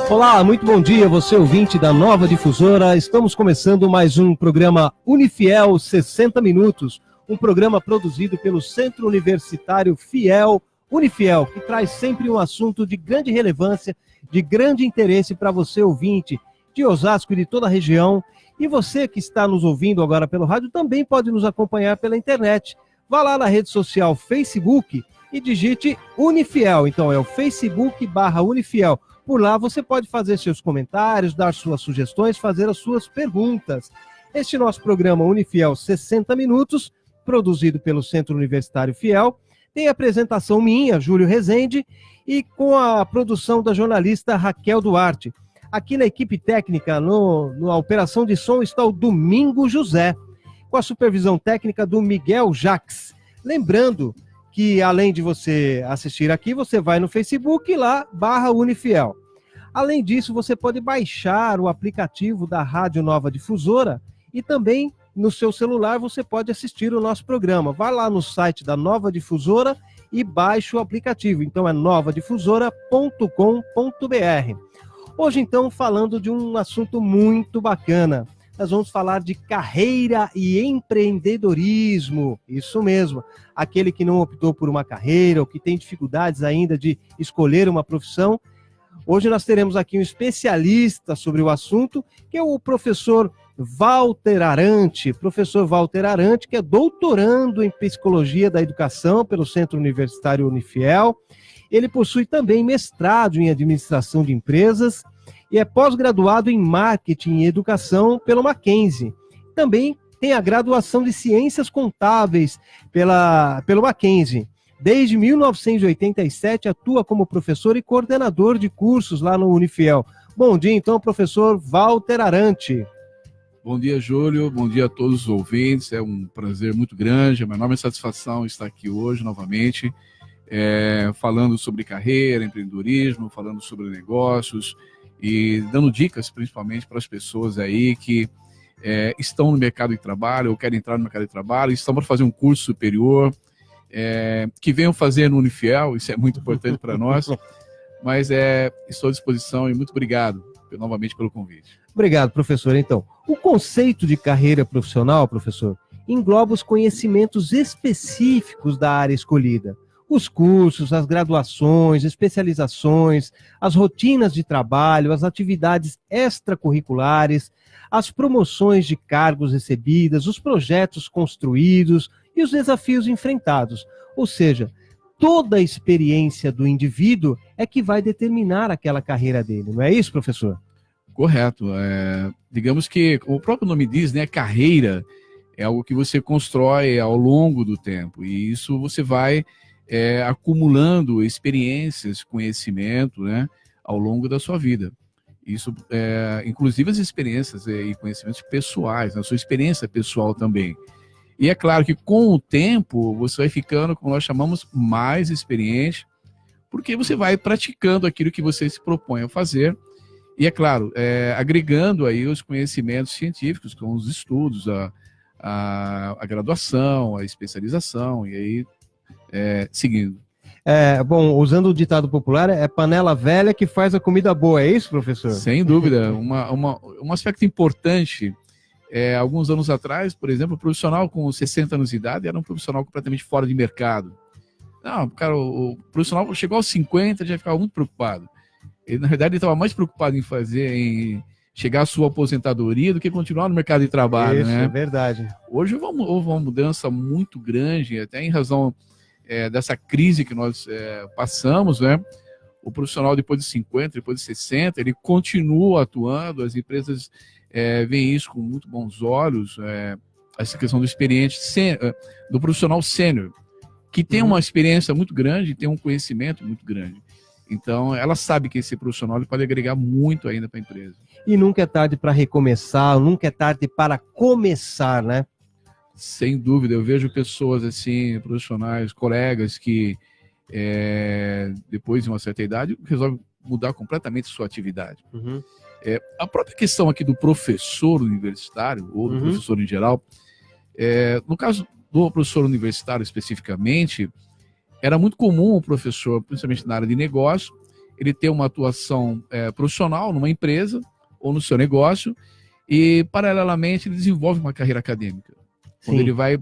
Olá, muito bom dia, você ouvinte da Nova Difusora. Estamos começando mais um programa Unifiel 60 Minutos, um programa produzido pelo Centro Universitário Fiel, Unifiel, que traz sempre um assunto de grande relevância, de grande interesse para você ouvinte de Osasco e de toda a região. E você que está nos ouvindo agora pelo rádio também pode nos acompanhar pela internet. Vá lá na rede social Facebook e digite Unifiel. Então é o Facebook/Unifiel. Por lá você pode fazer seus comentários, dar suas sugestões, fazer as suas perguntas. Este nosso programa Unifiel 60 Minutos, produzido pelo Centro Universitário Fiel, tem a apresentação minha, Júlio Rezende, e com a produção da jornalista Raquel Duarte. Aqui na equipe técnica, na operação de som, está o Domingo José, com a supervisão técnica do Miguel Jacques. Lembrando que, além de você assistir aqui, você vai no Facebook lá, /Unifiel. Além disso, você pode baixar o aplicativo da Rádio Nova Difusora e também no seu celular você pode assistir o nosso programa. Vá lá no site da Nova Difusora e baixe o aplicativo. Então é novadifusora.com.br. Hoje, então, falando de um assunto muito bacana. Nós vamos falar de carreira e empreendedorismo. Isso mesmo. Aquele que não optou por uma carreira ou que tem dificuldades ainda de escolher uma profissão. Hoje nós teremos aqui um especialista sobre o assunto, que é o professor Walter Arante. Professor Walter Arante, que é doutorando em Psicologia da Educação pelo Centro Universitário Unifiel. Ele possui também mestrado em Administração de Empresas e é pós-graduado em Marketing e Educação pelo Mackenzie. Também tem a graduação de Ciências Contábeis pelo Mackenzie. Desde 1987 atua como professor e coordenador de cursos lá no Unifiel. Bom dia, então, professor Walter Arante. Bom dia, Júlio. Bom dia a todos os ouvintes. É um prazer muito grande, é uma enorme satisfação estar aqui hoje novamente, falando sobre carreira, empreendedorismo, falando sobre negócios e dando dicas principalmente para as pessoas aí que estão no mercado de trabalho ou querem entrar no mercado de trabalho, estão para fazer um curso superior, que venham fazer no Unifiel, isso é muito importante para nós, mas estou à disposição e muito obrigado novamente pelo convite. Obrigado, professor. Então, o conceito de carreira profissional, professor, engloba os conhecimentos específicos da área escolhida. Os cursos, as graduações, especializações, as rotinas de trabalho, as atividades extracurriculares, as promoções de cargos recebidas, os projetos construídos e os desafios enfrentados. Ou seja, toda a experiência do indivíduo é que vai determinar aquela carreira dele. Não é isso, professor? Correto. Digamos que, como o próprio nome diz, né, carreira é algo que você constrói ao longo do tempo. E isso você vai acumulando experiências, conhecimento, né, ao longo da sua vida. Isso, inclusive as experiências e conhecimentos pessoais, a sua experiência pessoal também. E é claro que com o tempo você vai ficando, como nós chamamos, mais experiente, porque você vai praticando aquilo que você se propõe a fazer. E é claro, agregando aí os conhecimentos científicos, com os estudos, a graduação, a especialização, e aí seguindo. Bom, usando o ditado popular, é panela velha que faz a comida boa, é isso, professor? Sem dúvida. Um aspecto importante, alguns anos atrás, por exemplo, o profissional com 60 anos de idade era um profissional completamente fora de mercado. Não, cara, o profissional chegou aos 50 já ficava muito preocupado. Ele, na verdade, estava mais preocupado em chegar à sua aposentadoria do que continuar no mercado de trabalho. Isso, né? É verdade. Hoje houve uma mudança muito grande, até em razão dessa crise que nós passamos, né? O profissional depois de 50, depois de 60, ele continua atuando, as empresas veem isso com muito bons olhos, essa questão do experiente, do profissional sênior, que tem uma experiência muito grande, tem um conhecimento muito grande. Então, ela sabe que esse profissional ele pode agregar muito ainda para a empresa. E nunca é tarde para recomeçar, nunca é tarde para começar, né? Sem dúvida, eu vejo pessoas assim, profissionais, colegas que depois de uma certa idade resolvem mudar completamente sua atividade. A própria questão aqui do professor universitário, ou do professor em geral, no caso do professor universitário especificamente, era muito comum o professor, principalmente na área de negócio, ele ter uma atuação profissional numa empresa ou no seu negócio e, paralelamente, ele desenvolve uma carreira acadêmica. Onde ele vai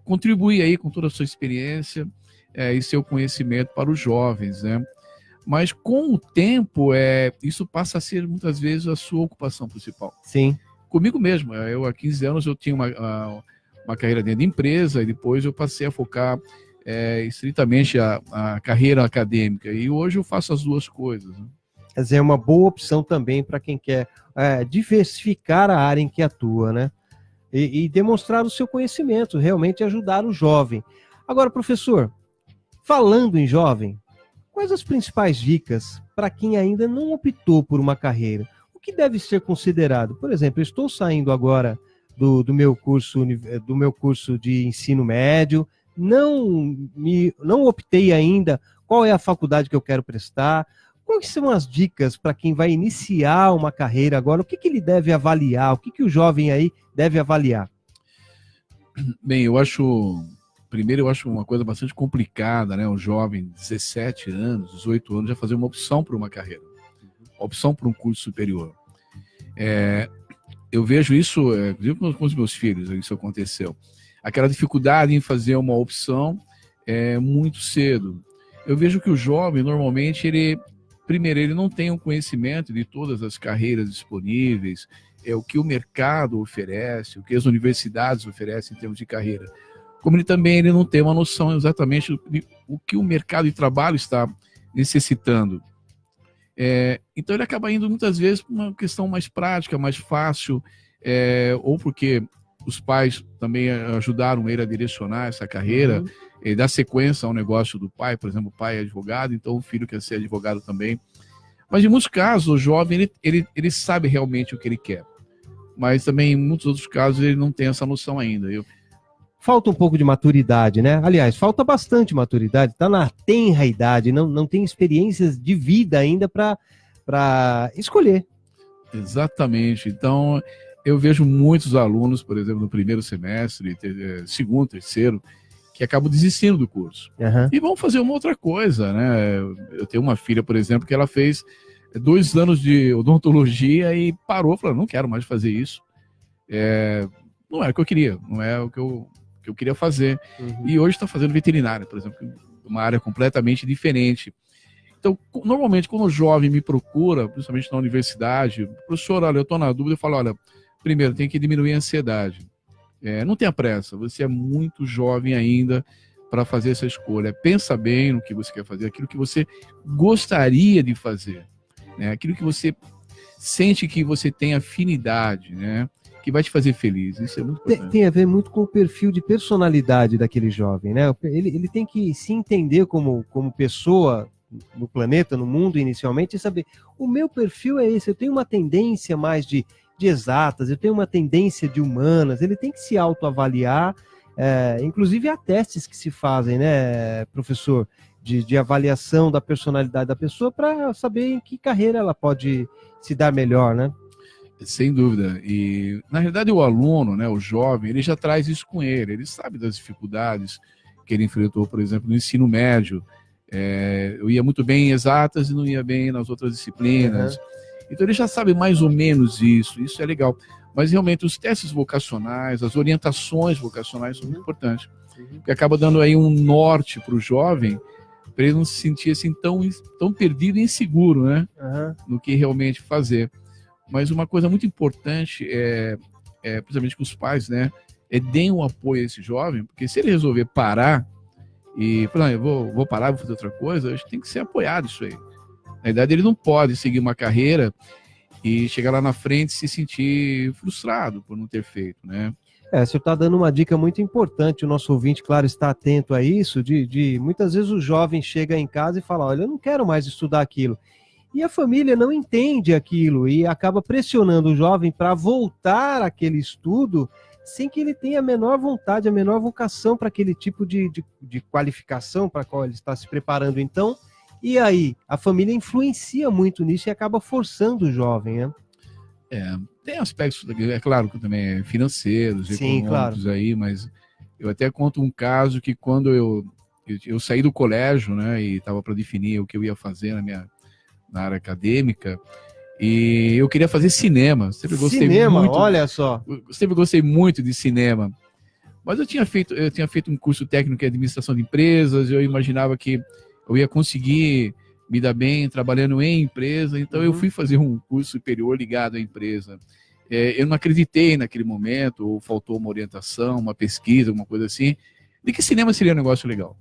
contribuir aí com toda a sua experiência e seu conhecimento para os jovens, né? Mas com o tempo, isso passa a ser muitas vezes a sua ocupação principal. Sim. Comigo mesmo, eu há 15 anos eu tinha uma carreira dentro de empresa e depois eu passei a focar estritamente a carreira acadêmica e hoje eu faço as duas coisas, né? Quer dizer, é uma boa opção também para quem quer diversificar a área em que atua, né? E demonstrar o seu conhecimento, realmente ajudar o jovem. Agora, professor, falando em jovem, quais as principais dicas para quem ainda não optou por uma carreira? O que deve ser considerado? Por exemplo, eu estou saindo agora do meu curso de ensino médio, não optei ainda qual é a faculdade que eu quero prestar. Quais são as dicas para quem vai iniciar uma carreira agora? O que ele deve avaliar? O que o jovem aí deve avaliar? Bem, primeiro eu acho uma coisa bastante complicada, né? Um jovem de 17 anos, 18 anos, já fazer uma opção por uma carreira, opção por um curso superior. Eu vejo isso, inclusive com os meus filhos, isso aconteceu. Aquela dificuldade em fazer uma opção muito cedo. Eu vejo que o jovem, normalmente, primeiro, ele não tem um conhecimento de todas as carreiras disponíveis, o que o mercado oferece, o que as universidades oferecem em termos de carreira. Como ele não tem uma noção exatamente o que o mercado de trabalho está necessitando. Então ele acaba indo muitas vezes para uma questão mais prática, mais fácil, ou porque os pais também ajudaram ele a direcionar essa carreira, dar sequência ao negócio do pai. Por exemplo, o pai é advogado, então o filho quer ser advogado também. Mas em muitos casos o jovem ele sabe realmente o que ele quer, mas também em muitos outros casos ele não tem essa noção ainda. Falta um pouco de maturidade, né? Aliás, falta bastante maturidade, está na tenra idade, não tem experiências de vida ainda para escolher. Exatamente. Então, eu vejo muitos alunos, por exemplo, no primeiro semestre, segundo, terceiro, que acabam desistindo do curso. E vão fazer uma outra coisa, né? Eu tenho uma filha, por exemplo, que ela fez 2 anos de odontologia e parou, falou, não quero mais fazer isso. Não é o que eu queria, não é o que eu queria fazer. E hoje está fazendo veterinária, por exemplo, uma área completamente diferente. Então, normalmente, quando o jovem me procura, principalmente na universidade, professor, olha, eu estou na dúvida, eu falo, olha, primeiro, tem que diminuir a ansiedade. Não tenha pressa, você é muito jovem ainda para fazer essa escolha. Pensa bem no que você quer fazer, aquilo que você gostaria de fazer, né? Aquilo que você sente que você tem afinidade, né? Que vai te fazer feliz. Isso é muito importante. Tem a ver muito com o perfil de personalidade daquele jovem, né? Ele tem que se entender como pessoa no planeta, no mundo inicialmente, e saber, o meu perfil é esse, eu tenho uma tendência mais de exatas, eu tenho uma tendência de humanas. Ele tem que se autoavaliar, inclusive há testes que se fazem, né, professor, de avaliação da personalidade da pessoa para saber em que carreira ela pode se dar melhor, né? Sem dúvida. E, na realidade, o aluno, né, o jovem, ele já traz isso com ele sabe das dificuldades que ele enfrentou, por exemplo, no ensino médio. Eu ia muito bem em exatas e não ia bem nas outras disciplinas. Então ele já sabe mais ou menos isso é legal. Mas realmente os testes vocacionais, as orientações vocacionais são muito importantes, porque acaba dando aí um norte para o jovem, para ele não se sentir assim tão perdido e inseguro, né, no que realmente fazer. Mas uma coisa muito importante principalmente que os pais, né, deem um apoio a esse jovem, porque se ele resolver parar e falar, eu vou parar, vou fazer outra coisa, a gente tem que ser apoiado isso aí. Na verdade, ele não pode seguir uma carreira e chegar lá na frente e se sentir frustrado por não ter feito, né? O senhor está dando uma dica muito importante, o nosso ouvinte, claro, está atento a isso, de muitas vezes o jovem chega em casa e fala, olha, eu não quero mais estudar aquilo. E a família não entende aquilo e acaba pressionando o jovem para voltar àquele estudo sem que ele tenha a menor vontade, a menor vocação para aquele tipo de qualificação para a qual ele está se preparando. Então, e aí? A família influencia muito nisso e acaba forçando o jovem, né? Tem aspectos, é claro, que também financeiros, sim, econômicos, claro. Aí, mas eu até conto um caso que quando eu eu saí do colégio, né, e estava para definir o que eu ia fazer na área acadêmica, e eu queria fazer cinema. Sempre gostei muito. Olha só. Sempre gostei muito de cinema. Mas eu tinha feito um curso técnico em administração de empresas, eu imaginava que eu ia conseguir me dar bem trabalhando em empresa, então eu fui fazer um curso superior ligado à empresa. Eu não acreditei naquele momento, ou faltou uma orientação, uma pesquisa, alguma coisa assim, de que cinema seria um negócio legal.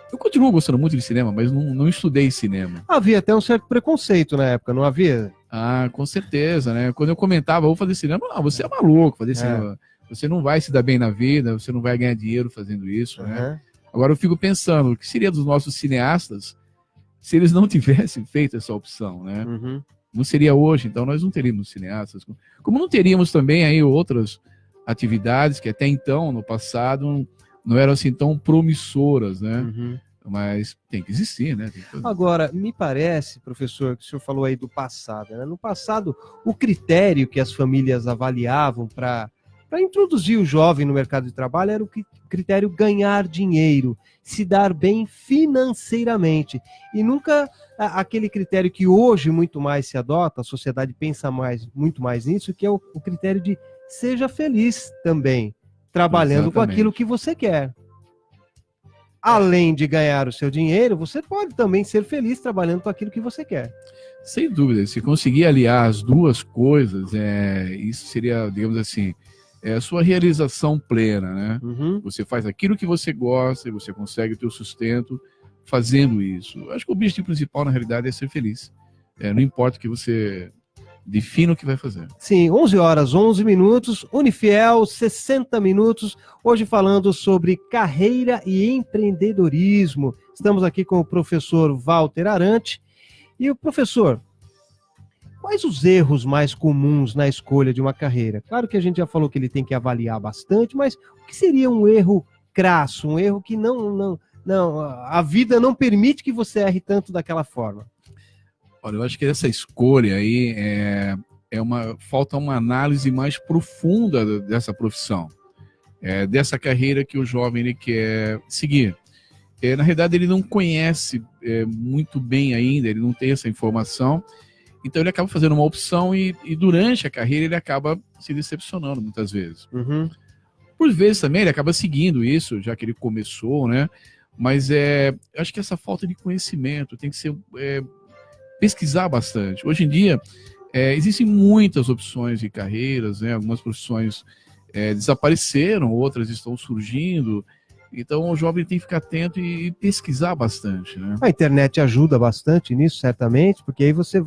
Eu continuo gostando muito de cinema, mas não estudei cinema. Havia até um certo preconceito na época, não havia? Ah, com certeza, né? Quando eu comentava, vou fazer cinema, não, você é maluco fazer cinema. Você não vai se dar bem na vida, você não vai ganhar dinheiro fazendo isso, né? Agora eu fico pensando, o que seria dos nossos cineastas se eles não tivessem feito essa opção, né? Não seria hoje, então nós não teríamos cineastas. Como não teríamos também aí outras atividades que até então, no passado, não eram assim tão promissoras, né? Mas tem que existir, né? Agora, me parece, professor, que o senhor falou aí do passado, né? No passado, o critério que as famílias avaliavam para introduzir o jovem no mercado de trabalho era o critério ganhar dinheiro, se dar bem financeiramente. E nunca aquele critério que hoje muito mais se adota, a sociedade pensa muito mais nisso, que é o critério de seja feliz também, trabalhando com aquilo que você quer. Além de ganhar o seu dinheiro, você pode também ser feliz trabalhando com aquilo que você quer. Sem dúvida, se conseguir aliar as duas coisas, isso seria, digamos assim, a sua realização plena, né? Você faz aquilo que você gosta e você consegue o seu sustento fazendo isso. Eu acho que o objetivo principal, na realidade, é ser feliz. Não importa o que você defina o que vai fazer. Sim, 11 horas, 11 minutos, Unifiel, 60 minutos, hoje falando sobre carreira e empreendedorismo. Estamos aqui com o professor Walter Arante. E o professor, quais os erros mais comuns na escolha de uma carreira? Claro que a gente já falou que ele tem que avaliar bastante, mas o que seria um erro crasso, um erro que não, a vida não permite que você erre tanto daquela forma? Olha, eu acho que essa escolha aí falta uma análise mais profunda dessa profissão, dessa carreira que o jovem ele quer seguir. Na realidade, ele não conhece muito bem ainda, ele não tem essa informação. Então ele acaba fazendo uma opção e durante a carreira ele acaba se decepcionando muitas vezes. Por vezes também ele acaba seguindo isso, já que ele começou, né? Mas acho que essa falta de conhecimento tem que ser pesquisar bastante. Hoje em dia existem muitas opções de carreiras, né? Algumas profissões desapareceram, outras estão surgindo. Então o jovem tem que ficar atento e pesquisar bastante, né? A internet ajuda bastante nisso, certamente, porque aí você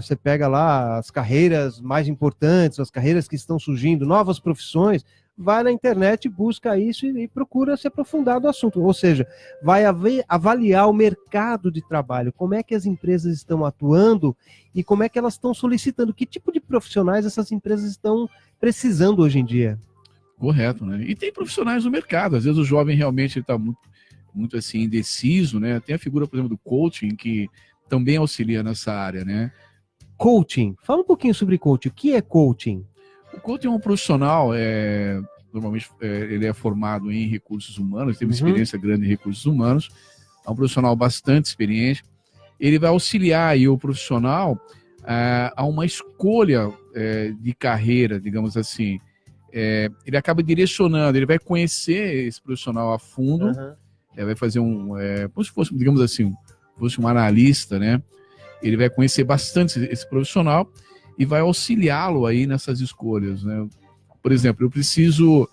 você pega lá as carreiras mais importantes, as carreiras que estão surgindo, novas profissões, vai na internet, busca isso e procura se aprofundar no assunto. Ou seja, vai avaliar o mercado de trabalho, como é que as empresas estão atuando e como é que elas estão solicitando, que tipo de profissionais essas empresas estão precisando hoje em dia. Correto, né? E tem profissionais no mercado, às vezes o jovem realmente está muito assim, indeciso, né? Tem a figura, por exemplo, do coaching, que também auxilia nessa área, né? Coaching. Fala um pouquinho sobre coaching. O que é coaching? O coaching é um profissional, normalmente ele é formado em recursos humanos, tem uma experiência grande em recursos humanos, é um profissional bastante experiente. Ele vai auxiliar aí o profissional a uma escolha de carreira, digamos assim. Ele acaba direcionando, ele vai conhecer esse profissional a fundo, vai fazer como se fosse, digamos assim, fosse um analista, né? Ele vai conhecer bastante esse profissional e vai auxiliá-lo aí nessas escolhas, né? Por exemplo, eu preciso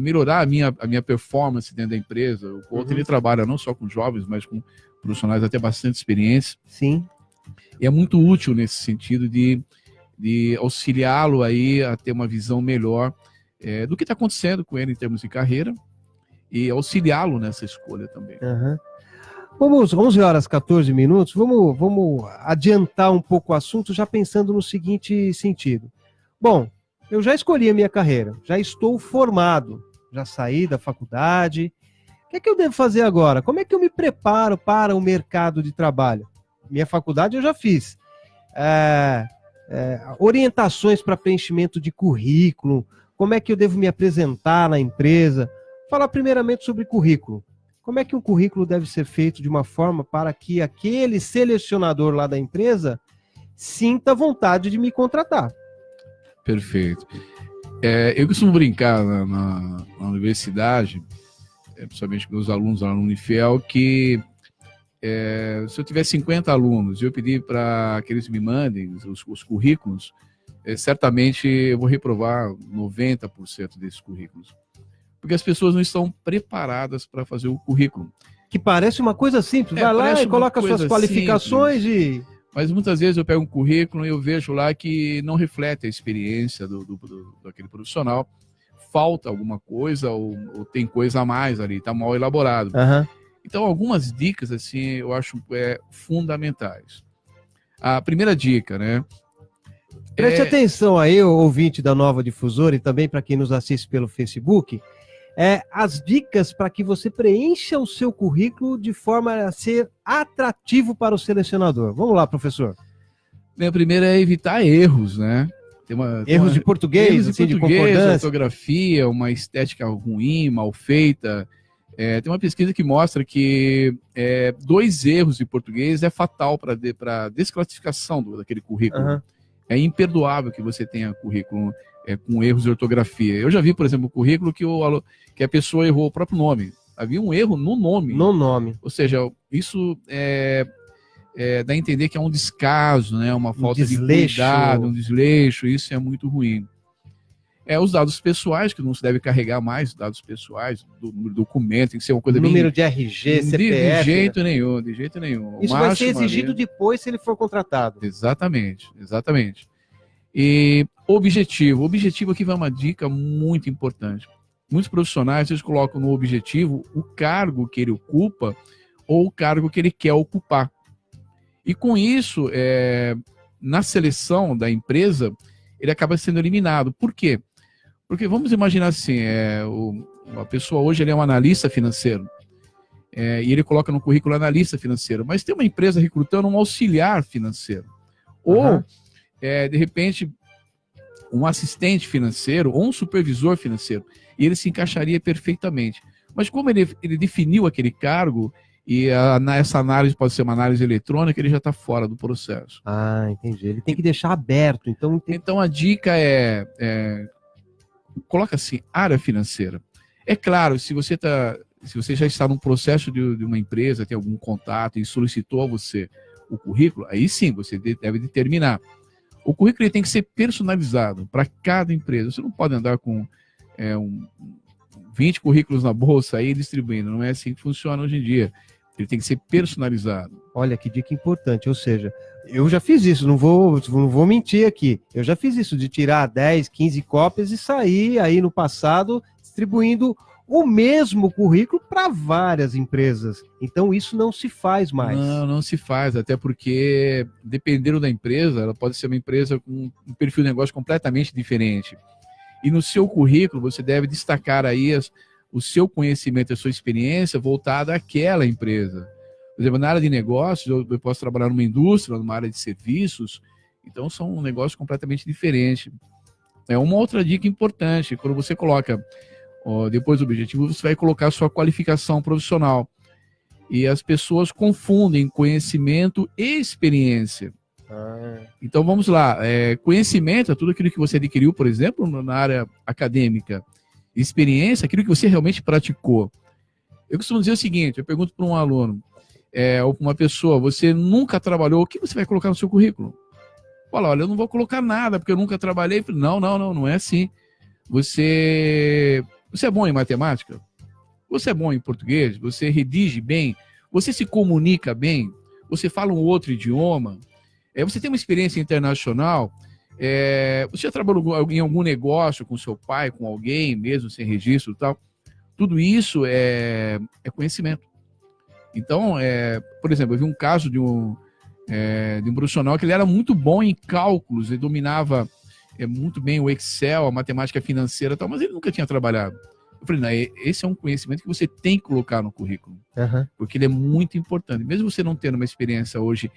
melhorar a minha performance dentro da empresa. O coach ele trabalha não só com jovens, mas com profissionais até bastante experientes. Sim. E é muito útil nesse sentido de auxiliá-lo aí a ter uma visão melhor do que está acontecendo com ele em termos de carreira e auxiliá-lo nessa escolha também. Vamos, 11 horas 14 minutos, vamos adiantar um pouco o assunto já pensando no seguinte sentido. Bom, eu já escolhi a minha carreira, já estou formado, já saí da faculdade. O que é que eu devo fazer agora? Como é que eu me preparo para o mercado de trabalho? Minha faculdade eu já fiz. Orientações para preenchimento de currículo, como é que eu devo me apresentar na empresa. falar primeiramente sobre currículo. Como é que um currículo deve ser feito de uma forma para que aquele selecionador lá da empresa sinta vontade de me contratar? Perfeito. Eu costumo brincar na universidade, principalmente com os alunos lá no Unifiel, que se eu tiver 50 alunos e eu pedir para que eles me mandem os currículos, certamente eu vou reprovar 90% desses currículos. Porque as pessoas não estão preparadas para fazer o currículo. Que parece uma coisa simples, vai lá e coloca suas qualificações simples. Mas muitas vezes eu pego um currículo e eu vejo lá que não reflete a experiência daquele profissional. Falta alguma coisa ou tem coisa a mais ali, está mal elaborado. Uhum. Então, algumas dicas, assim, eu acho fundamentais. A primeira dica, né? Preste atenção aí, ouvinte da Nova Difusora, e também para quem nos assiste pelo Facebook, as dicas para que você preencha o seu currículo de forma a ser atrativo para o selecionador. Vamos lá, professor. A primeira é evitar erros, né? Erros de português, assim, de concordância, ortografia, uma estética ruim, mal feita. Tem uma pesquisa que mostra que 2 erros de português é fatal para a desclassificação daquele currículo. Uhum. É imperdoável que você tenha currículo com erros de ortografia. Eu já vi, por exemplo, um currículo que a pessoa errou o próprio nome. Havia um erro no nome. No nome. Ou seja, isso dá a entender que é um descaso, né? Uma falta de cuidado, um desleixo. Isso é muito ruim. Os dados pessoais, que não se deve carregar mais dados pessoais do documento, tem que ser uma coisa número de RG, CPF. De jeito nenhum, de jeito nenhum. Isso vai ser exigido depois se ele for contratado. Exatamente. E objetivo. Objetivo aqui vai uma dica muito importante. Muitos profissionais, eles colocam no objetivo o cargo que ele ocupa ou o cargo que ele quer ocupar. E com isso, na seleção da empresa, ele acaba sendo eliminado. Por quê? Porque vamos imaginar assim, a pessoa hoje ele é um analista financeiro, e ele coloca no currículo analista financeiro, mas tem uma empresa recrutando um auxiliar financeiro. Ou, de repente, um assistente financeiro ou um supervisor financeiro, e ele se encaixaria perfeitamente. Mas como ele definiu aquele cargo, e essa análise pode ser uma análise eletrônica, ele já está fora do processo. Ah, entendi. Ele tem que deixar aberto. Então a dica coloca assim, área financeira. É claro, se você já está num processo de uma empresa, tem algum contato e solicitou a você o currículo, aí sim, você deve determinar. O currículo ele tem que ser personalizado para cada empresa. Você não pode andar com 20 currículos na bolsa aí distribuindo. Não é assim que funciona hoje em dia. Ele tem que ser personalizado. Olha, que dica importante. Ou seja, eu já fiz isso, não vou mentir aqui. Eu já fiz isso, de tirar 10, 15 cópias e sair aí no passado distribuindo o mesmo currículo para várias empresas. Então isso não se faz mais. Não se faz, até porque dependendo da empresa, ela pode ser uma empresa com um perfil de negócio completamente diferente. E no seu currículo você deve destacar aí o seu conhecimento, a sua experiência voltada àquela empresa. Por exemplo, na área de negócios, eu posso trabalhar numa indústria, numa área de serviços, então são um negócio completamente diferente. Uma outra dica importante, quando você coloca, depois do objetivo, você vai colocar a sua qualificação profissional. E as pessoas confundem conhecimento e experiência. Então vamos lá, conhecimento é tudo aquilo que você adquiriu, por exemplo, na área acadêmica. Experiência, aquilo que você realmente praticou. Eu costumo dizer o seguinte, eu pergunto para um aluno, ou para uma pessoa, você nunca trabalhou, o que você vai colocar no seu currículo? Fala, olha, eu não vou colocar nada, porque eu nunca trabalhei. Não é assim. Você é bom em matemática? Você é bom em português? Você redige bem? Você se comunica bem? Você fala um outro idioma? Você tem uma experiência internacional? Você já trabalhou em algum negócio com seu pai, com alguém, mesmo sem registro e tal? Tudo isso é conhecimento. Então, por exemplo, eu vi um caso de um profissional que ele era muito bom em cálculos, ele dominava muito bem o Excel, a matemática financeira e tal, mas ele nunca tinha trabalhado. Eu falei, não, esse é um conhecimento que você tem que colocar no currículo, porque ele é muito importante. Mesmo você não tendo uma experiência hoje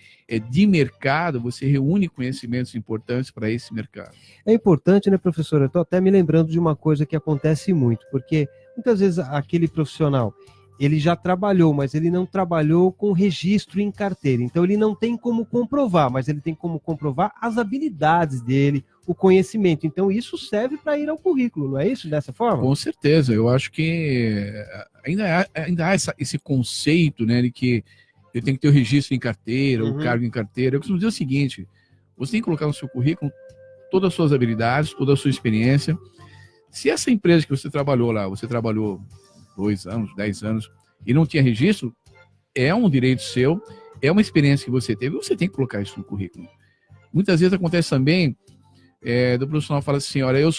de mercado, você reúne conhecimentos importantes para esse mercado. É importante, né, professor? Eu estou até me lembrando de uma coisa que acontece muito, porque muitas vezes aquele profissional, ele já trabalhou, mas ele não trabalhou com registro em carteira. Então ele não tem como comprovar, mas ele tem como comprovar as habilidades dele, o conhecimento. Então isso serve para ir ao currículo, não é isso? Dessa forma? Com certeza. Eu acho que ainda há esse conceito, né, de que ele tem que ter o registro em carteira, o cargo em carteira. Eu costumo dizer o seguinte: você tem que colocar no seu currículo todas as suas habilidades, toda a sua experiência. Se essa empresa que você trabalhou lá, você trabalhou 2 anos, 10 anos, e não tinha registro, é um direito seu, é uma experiência que você teve, você tem que colocar isso no currículo. Muitas vezes acontece também, do profissional fala assim, olha, eu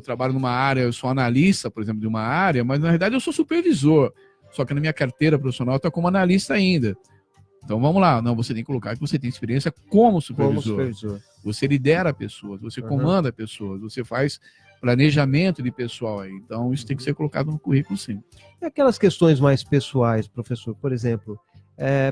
trabalho numa área, eu sou analista, por exemplo, de uma área, mas na verdade eu sou supervisor, só que na minha carteira profissional está como analista ainda. Então vamos lá, não, você tem que colocar que você tem experiência como supervisor. Você lidera pessoas, você comanda pessoas, você faz planejamento de pessoal aí. Então isso tem que ser colocado no currículo, sim. E aquelas questões mais pessoais, professor, por exemplo,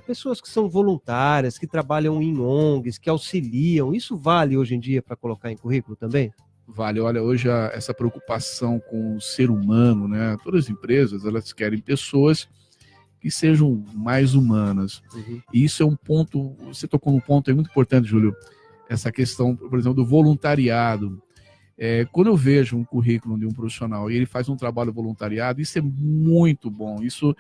pessoas que são voluntárias, que trabalham em ONGs, que auxiliam, isso vale hoje em dia para colocar em currículo também? Vale, olha, hoje essa preocupação com o ser humano, né? Todas as empresas, elas querem pessoas que sejam mais humanas. E isso é um ponto, você tocou num ponto aí muito importante, Júlio, essa questão, por exemplo, do voluntariado. Quando eu vejo um currículo de um profissional e ele faz um trabalho voluntariado, isso é muito bom, isso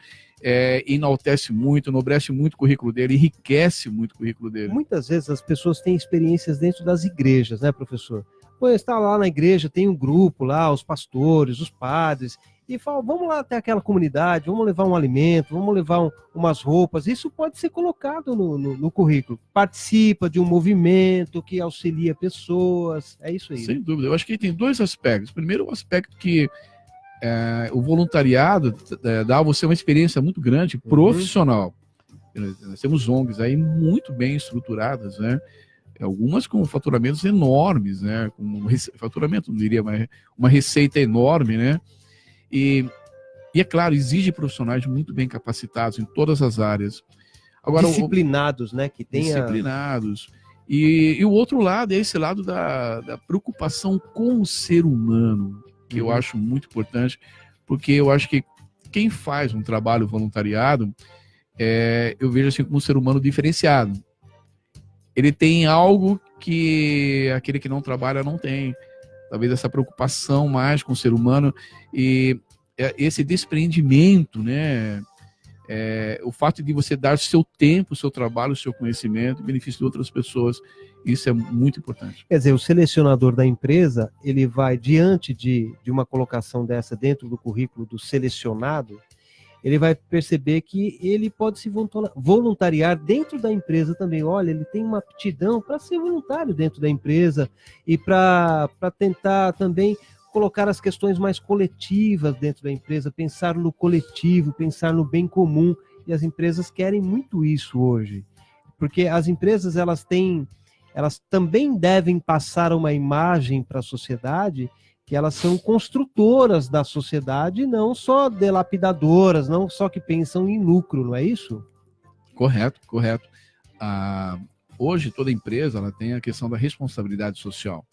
enaltece muito, enobrece muito o currículo dele, enriquece muito o currículo dele. Muitas vezes as pessoas têm experiências dentro das igrejas, né, professor? Pois está lá na igreja, tem um grupo lá, os pastores, os padres, e fala, vamos lá até aquela comunidade, vamos levar um alimento, vamos levar umas roupas. Isso pode ser colocado no currículo. Participa de um movimento que auxilia pessoas, é isso aí. Sem dúvida. Eu acho que tem 2 aspectos. Primeiro, o aspecto que o voluntariado dá a você uma experiência muito grande, profissional. Nós temos ONGs aí muito bem estruturadas, né? Algumas com faturamentos enormes, né? Com faturamento, não diria, mas uma receita enorme, né? E é claro, exige profissionais muito bem capacitados em todas as áreas. Agora, disciplinados, né? Que tenha... Disciplinados. E o outro lado é esse lado da preocupação com o ser humano, que eu acho muito importante, porque eu acho que quem faz um trabalho voluntariado, eu vejo assim como um ser humano diferenciado. Ele tem algo que aquele que não trabalha não tem. Talvez essa preocupação mais com o ser humano e esse desprendimento, né? O fato de você dar seu tempo, seu trabalho, seu conhecimento em benefício de outras pessoas, isso é muito importante. Quer dizer, o selecionador da empresa, ele vai diante de uma colocação dessa dentro do currículo do selecionado, ele vai perceber que ele pode se voluntariar dentro da empresa também. Olha, ele tem uma aptidão para ser voluntário dentro da empresa e para tentar também colocar as questões mais coletivas dentro da empresa, pensar no coletivo, pensar no bem comum. E as empresas querem muito isso hoje. Porque as empresas, elas também devem passar uma imagem para a sociedade que elas são construtoras da sociedade, não só dilapidadoras, não só que pensam em lucro, não é isso? Correto. Hoje, toda empresa ela tem a questão da responsabilidade social.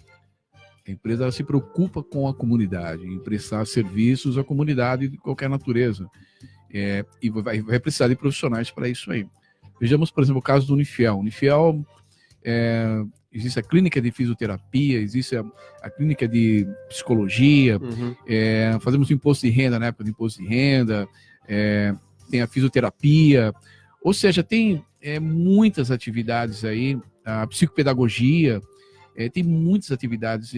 A empresa ela se preocupa com a comunidade, em prestar serviços à comunidade de qualquer natureza. E vai precisar de profissionais para isso aí. Vejamos, por exemplo, o caso do Unifiel. Unifiel, existe a clínica de fisioterapia, existe a clínica de psicologia, fazemos o imposto de renda, na época do imposto de renda, tem a fisioterapia, ou seja, tem muitas atividades aí, a psicopedagogia, tem muitas atividades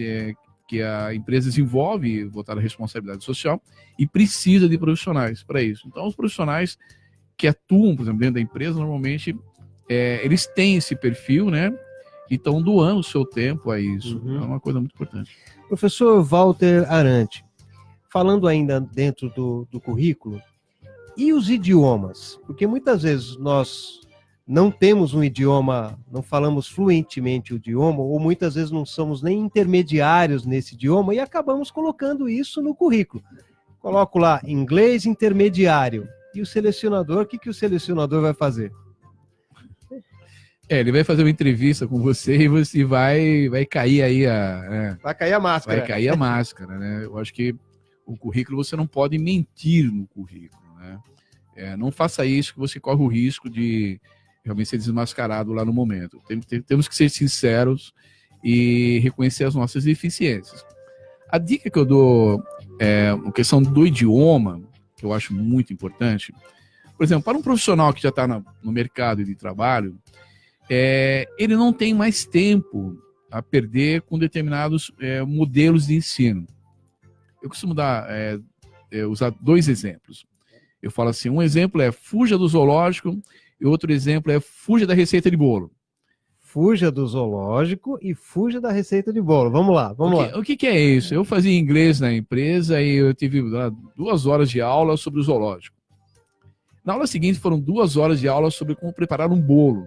que a empresa desenvolve voltada à responsabilidade social e precisa de profissionais para isso. Então, os profissionais que atuam, por exemplo, dentro da empresa, normalmente, eles têm esse perfil, né? E estão doando o seu tempo a isso. É uma coisa muito importante. Professor Walter Arante, falando ainda dentro do currículo, e os idiomas? Porque muitas vezes nós não temos um idioma, não falamos fluentemente o idioma, ou muitas vezes não somos nem intermediários nesse idioma e acabamos colocando isso no currículo. Coloco lá, inglês intermediário. E o selecionador, o que o selecionador vai fazer? Ele vai fazer uma entrevista com você e você vai cair aí Vai cair a máscara. Vai cair a máscara, né? Eu acho que o currículo, você não pode mentir no currículo, né? Não faça isso, que você corre o risco de realmente ser desmascarado lá no momento. Temos que ser sinceros e reconhecer as nossas deficiências. A dica que eu dou a questão do idioma, que eu acho muito importante, por exemplo, para um profissional que já está no mercado de trabalho, ele não tem mais tempo a perder com determinados modelos de ensino. Eu costumo usar 2 exemplos. Eu falo assim, um exemplo é fuja do zoológico e outro exemplo é fuja da receita de bolo. Fuja do zoológico e fuja da receita de bolo. Vamos lá. O que é isso? Eu fazia inglês na empresa e eu tive 2 horas de aula sobre o zoológico. Na aula seguinte foram 2 horas de aula sobre como preparar um bolo.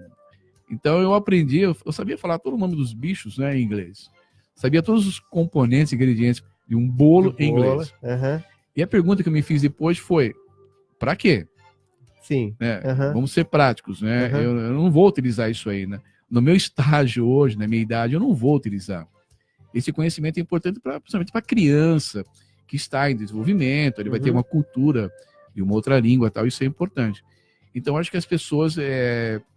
Então eu aprendi, eu sabia falar todo o nome dos bichos, né, em inglês. Sabia todos os componentes, ingredientes de um bolo em inglês. Uhum. E a pergunta que eu me fiz depois foi, para quê? Sim. Vamos ser práticos, né? Uhum. Eu não vou utilizar isso aí, né? No meu estágio hoje, na minha idade, eu não vou utilizar. Esse conhecimento é importante principalmente para a criança que está em desenvolvimento, ele vai ter uma cultura de uma outra língua, tal, isso é importante. Então, acho que as pessoas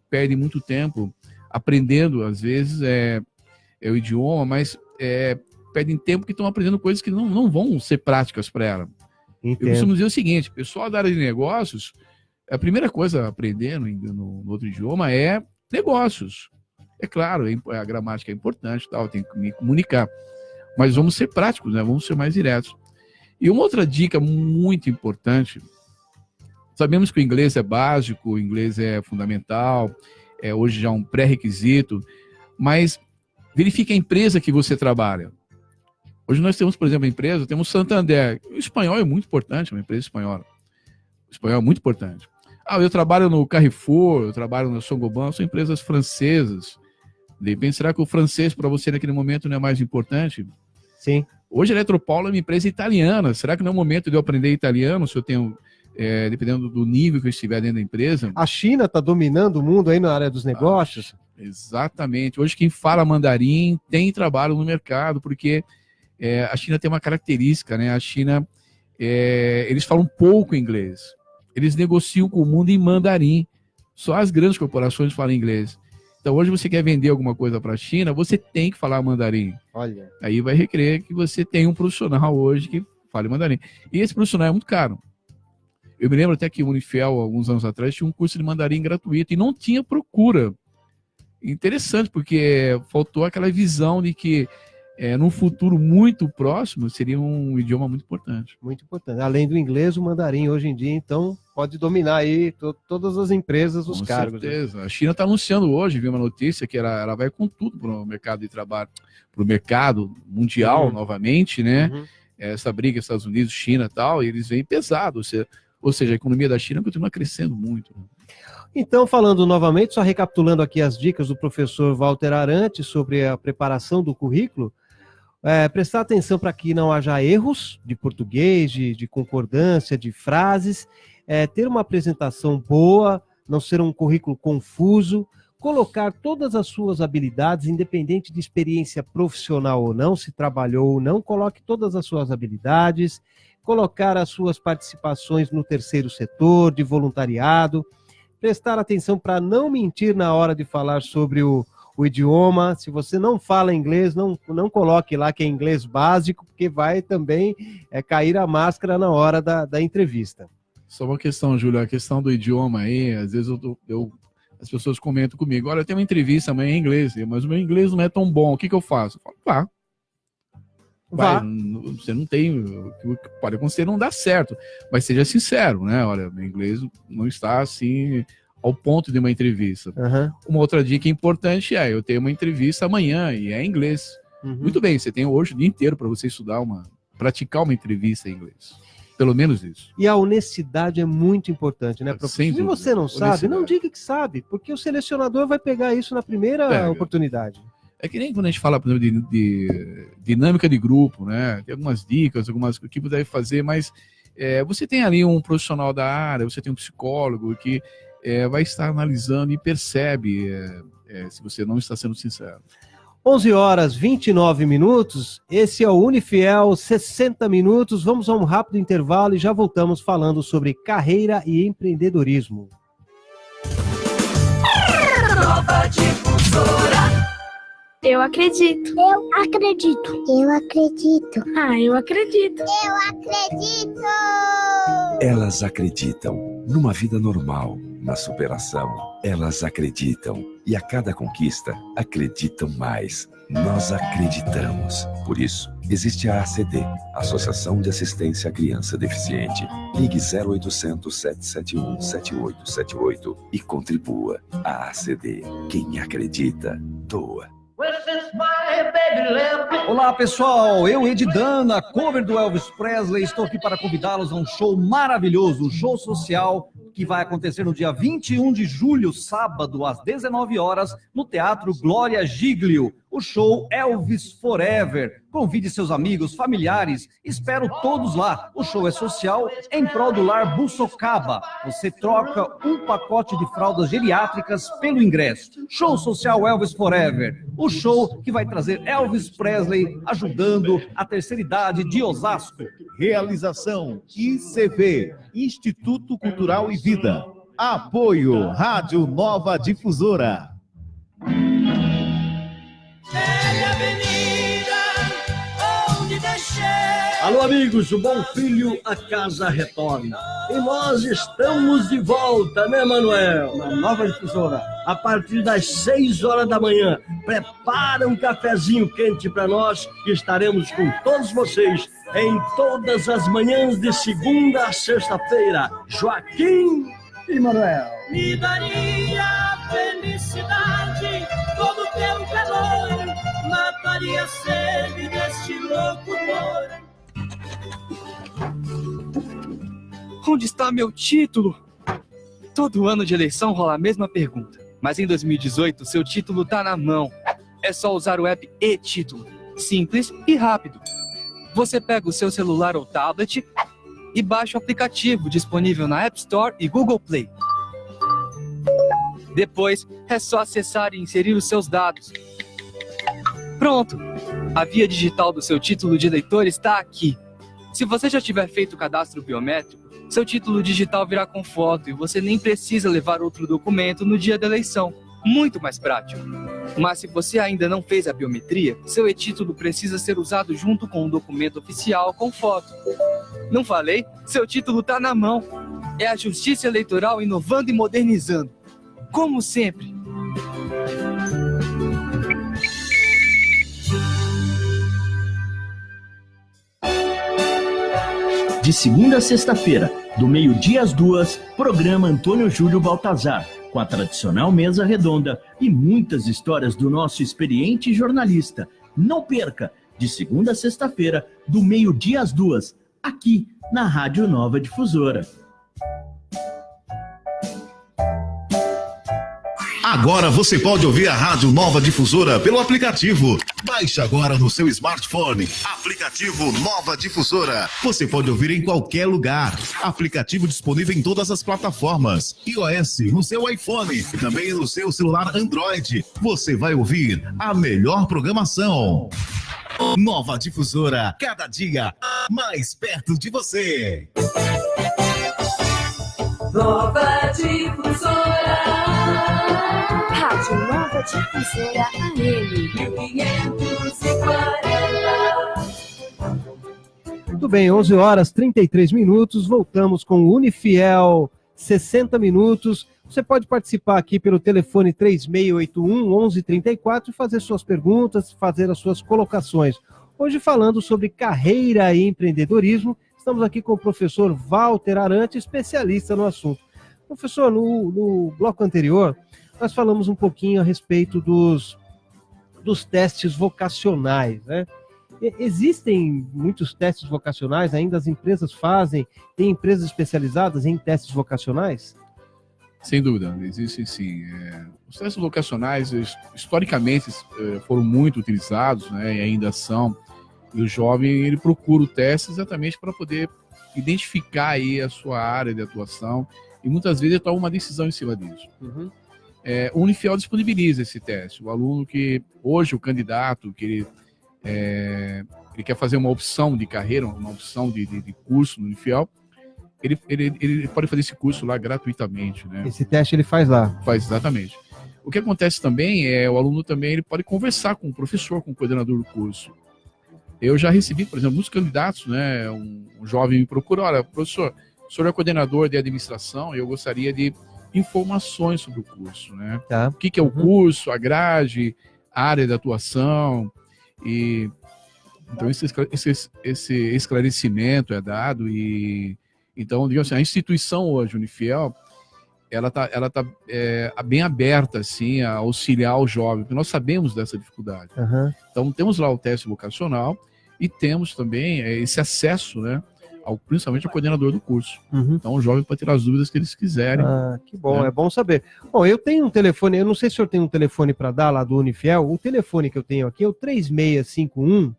perdem muito tempo aprendendo, às vezes, o idioma, mas perdem tempo que estão aprendendo coisas que não vão ser práticas para ela. Entendo. Eu costumo dizer o seguinte, pessoal da área de negócios, a primeira coisa a aprender no outro idioma é negócios. É claro, a gramática é importante, tal, tem que me comunicar, mas vamos ser práticos, né? Vamos ser mais diretos. E uma outra dica muito importante, sabemos que o inglês é básico, o inglês é fundamental, hoje já um pré-requisito, mas verifique a empresa que você trabalha. Hoje nós temos, por exemplo, a empresa, temos Santander. O espanhol é muito importante, uma empresa espanhola. O espanhol é muito importante. Eu trabalho no Carrefour, eu trabalho na Saint-Gobain, são empresas francesas. De repente, será que o francês para você naquele momento não é mais importante? Sim. Hoje a Eletropaulo é uma empresa italiana. Será que não é o momento de eu aprender italiano, se eu tenho, dependendo do nível que eu estiver dentro da empresa? A China está dominando o mundo aí na área dos negócios? Exatamente. Hoje quem fala mandarim tem trabalho no mercado, porque a China tem uma característica, né? A China, eles falam pouco inglês. Eles negociam com o mundo em mandarim. Só as grandes corporações falam inglês. Então, hoje você quer vender alguma coisa para a China, você tem que falar mandarim. Olha. Aí vai requerer que você tenha um profissional hoje que fale mandarim. E esse profissional é muito caro. Eu me lembro até que o Unifiel, alguns anos atrás, tinha um curso de mandarim gratuito e não tinha procura. Interessante, porque faltou aquela visão de que num futuro muito próximo seria um idioma muito importante. Muito importante. Além do inglês, o mandarim hoje em dia, então, pode dominar aí todas as empresas, os cargos. Com certeza. Né? A China está anunciando hoje, vi uma notícia que ela vai com tudo para o mercado de trabalho, para o mercado mundial novamente, né? Essa briga Estados Unidos, China e tal, e eles vêm pesado. Ou seja, a economia da China continua crescendo muito. Né? Então, falando novamente, só recapitulando aqui as dicas do professor Walter Arantes sobre a preparação do currículo, prestar atenção para que não haja erros de português, de concordância, de frases, ter uma apresentação boa, não ser um currículo confuso, colocar todas as suas habilidades, independente de experiência profissional ou não, se trabalhou ou não, coloque todas as suas habilidades, colocar as suas participações no terceiro setor, de voluntariado, prestar atenção para não mentir na hora de falar sobre o idioma. Se você não fala inglês, não coloque lá que é inglês básico, porque vai também cair a máscara na hora da entrevista. Só uma questão, Júlio, a questão do idioma aí, às vezes as pessoas comentam comigo, olha, eu tenho uma entrevista amanhã em inglês, mas o meu inglês não é tão bom, o que eu faço? Eu falo, vá. Você não tem, pode acontecer, não dá certo, mas seja sincero, né? Olha, meu inglês não está assim ao ponto de uma entrevista. Uma outra dica importante eu tenho uma entrevista amanhã e é em inglês. Muito bem, você tem hoje o dia inteiro para você praticar uma entrevista em inglês. Pelo menos isso. E a honestidade é muito importante, né, professor? Se você não sabe, não diga que sabe, porque o selecionador vai pegar isso na primeira oportunidade. É que nem quando a gente fala, por exemplo, de dinâmica de grupo, né? Tem algumas dicas, algumas que o equipe deve fazer, mas você tem ali um profissional da área, você tem um psicólogo que vai estar analisando e percebe se você não está sendo sincero. 11 horas 29 minutos, esse é o Unifiel 60 minutos. Vamos a um rápido intervalo e já voltamos falando sobre carreira e empreendedorismo. Nova Difusora. Eu acredito. Eu acredito. Eu acredito. Eu acredito. Eu acredito. Elas acreditam numa vida normal, na superação. Elas acreditam e a cada conquista acreditam mais. Nós acreditamos. Por isso, existe a ACD, Associação de Assistência à Criança Deficiente. Ligue 0800 771 7878 e contribua. A ACD. Quem acredita, doa. Olá pessoal, eu Ed Dana, cover do Elvis Presley, estou aqui para convidá-los a um show maravilhoso, um show social que vai acontecer no dia 21 de julho, sábado, às 19 horas, no Teatro Glória Giglio. O show Elvis Forever. Convide seus amigos, familiares, espero todos lá. O show é social em prol do Lar Bussocaba. Você troca um pacote de fraldas geriátricas pelo ingresso. Show social Elvis Forever. O show que vai trazer Elvis Presley ajudando a terceira idade de Osasco. Realização ICV, Instituto Cultural e Vida. Apoio Rádio Nova Difusora. Alô amigos, o Bom Filho, a casa retorna. E nós estamos de volta, né, Manuel? Na Nova Difusora, a partir das 6 horas da manhã. Prepara um cafezinho quente para nós, que estaremos com todos vocês em todas as manhãs de segunda a sexta-feira. Joaquim e Manuel. Me daria felicidade todo teu calor, mataria a sede deste locutor. Onde está meu título? Todo ano de eleição rola a mesma pergunta, mas em 2018 seu título tá na mão. É só usar o app e-Título, simples e rápido. Você pega o seu celular ou tablet e baixa o aplicativo disponível na App Store e Google Play. Depois é só acessar e inserir os seus dados. Pronto! A via digital do seu título de eleitor está aqui. Se você já tiver feito o cadastro biométrico, seu título digital virá com foto e você nem precisa levar outro documento no dia da eleição. Muito mais prático. Mas se você ainda não fez a biometria, seu e-título precisa ser usado junto com um documento oficial com foto. Não falei? Seu título está na mão. É a Justiça Eleitoral inovando e modernizando. Como sempre. De segunda a sexta-feira, do meio-dia às 2, programa Antônio Júlio Baltazar, com a tradicional mesa redonda e muitas histórias do nosso experiente jornalista. Não perca, de segunda a sexta-feira, do meio-dia às 2, aqui na Rádio Nova Difusora. Agora você pode ouvir a Rádio Nova Difusora pelo aplicativo. Baixe agora no seu smartphone. Aplicativo Nova Difusora. Você pode ouvir em qualquer lugar. Aplicativo disponível em todas as plataformas. iOS, no seu iPhone e também no seu celular Android. Você vai ouvir a melhor programação. Nova Difusora, cada dia mais perto de você. Nova Difusora. Rádio Nova Difusora AM 1540. Muito bem, 11 horas 33 minutos, voltamos com o Unifiel 60 minutos. Você pode participar aqui pelo telefone 3681-1134 e fazer suas perguntas, fazer as suas colocações. Hoje falando sobre carreira e empreendedorismo, estamos aqui com o professor Walter Arante, especialista no assunto. Professor, no bloco anterior, nós falamos um pouquinho a respeito dos testes vocacionais, né? Existem muitos testes vocacionais, ainda as empresas fazem, tem empresas especializadas em testes vocacionais? Sem dúvida, existem sim. Os testes vocacionais, historicamente, foram muito utilizados, né, e ainda são. E o jovem, ele procura o teste exatamente para poder identificar aí a sua área de atuação e muitas vezes ele toma uma decisão em cima disso. Uhum. o Unifiel disponibiliza esse teste. O aluno que, hoje, o candidato, que ele quer fazer uma opção de carreira, uma opção de curso no Unifiel, ele pode fazer esse curso lá gratuitamente, né? Esse teste ele faz lá. Faz, exatamente. O que acontece também o aluno também ele pode conversar com o professor, com o coordenador do curso. Eu já recebi, por exemplo, muitos candidatos, né? Um jovem me procura, olha, professor, o senhor é coordenador de administração e eu gostaria de informações sobre o curso, né? Tá. O que é o curso, a grade, a área de atuação, e então esse esclarecimento é dado. E então, digamos assim, a instituição hoje, Unifiel, ela tá bem aberta assim a auxiliar o jovem, porque nós sabemos dessa dificuldade. Uhum. Então temos lá o teste vocacional e temos também esse acesso, né, principalmente ao coordenador do curso. Uhum. Então o jovem pode tirar as dúvidas que eles quiserem. Que bom, é bom saber. Bom, eu tenho um telefone, eu não sei se o senhor tem um telefone para dar lá do Unifiel. O telefone que eu tenho aqui é o 3651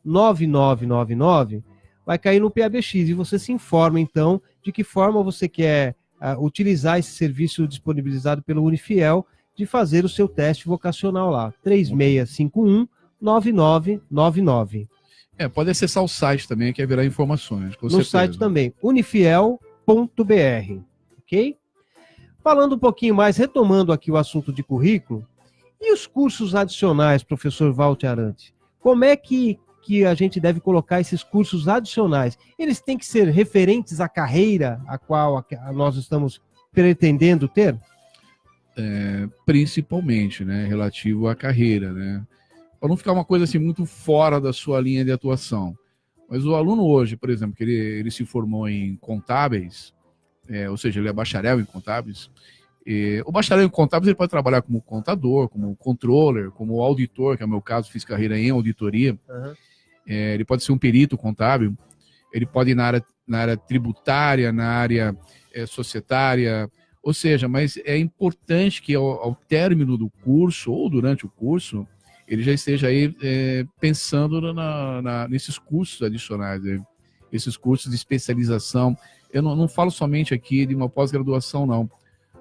9999, vai cair no PABX e você se informa então de que forma você quer utilizar esse serviço disponibilizado pelo Unifiel de fazer o seu teste vocacional lá. 3651 9999. Pode acessar o site também, que haverá informações. Com no certeza. Site também, unifiel.br, ok? Falando um pouquinho mais, retomando aqui o assunto de currículo, e os cursos adicionais, professor Walter Arantes? Como é que a gente deve colocar esses cursos adicionais? Eles têm que ser referentes à carreira a qual nós estamos pretendendo ter? Principalmente, né, relativo à carreira, né? Para não ficar uma coisa assim muito fora da sua linha de atuação. Mas o aluno hoje, por exemplo, que ele se formou em contábeis, ou seja, ele é bacharel em contábeis, o bacharel em contábeis ele pode trabalhar como contador, como controller, como auditor, que é o meu caso, fiz carreira em auditoria. Uhum. Ele pode ser um perito contábil, ele pode ir na área tributária, na área societária, ou seja, mas é importante que ao término do curso ou durante o curso, ele já esteja aí pensando nesses cursos adicionais, esses cursos de especialização. Eu não falo somente aqui de uma pós-graduação, não.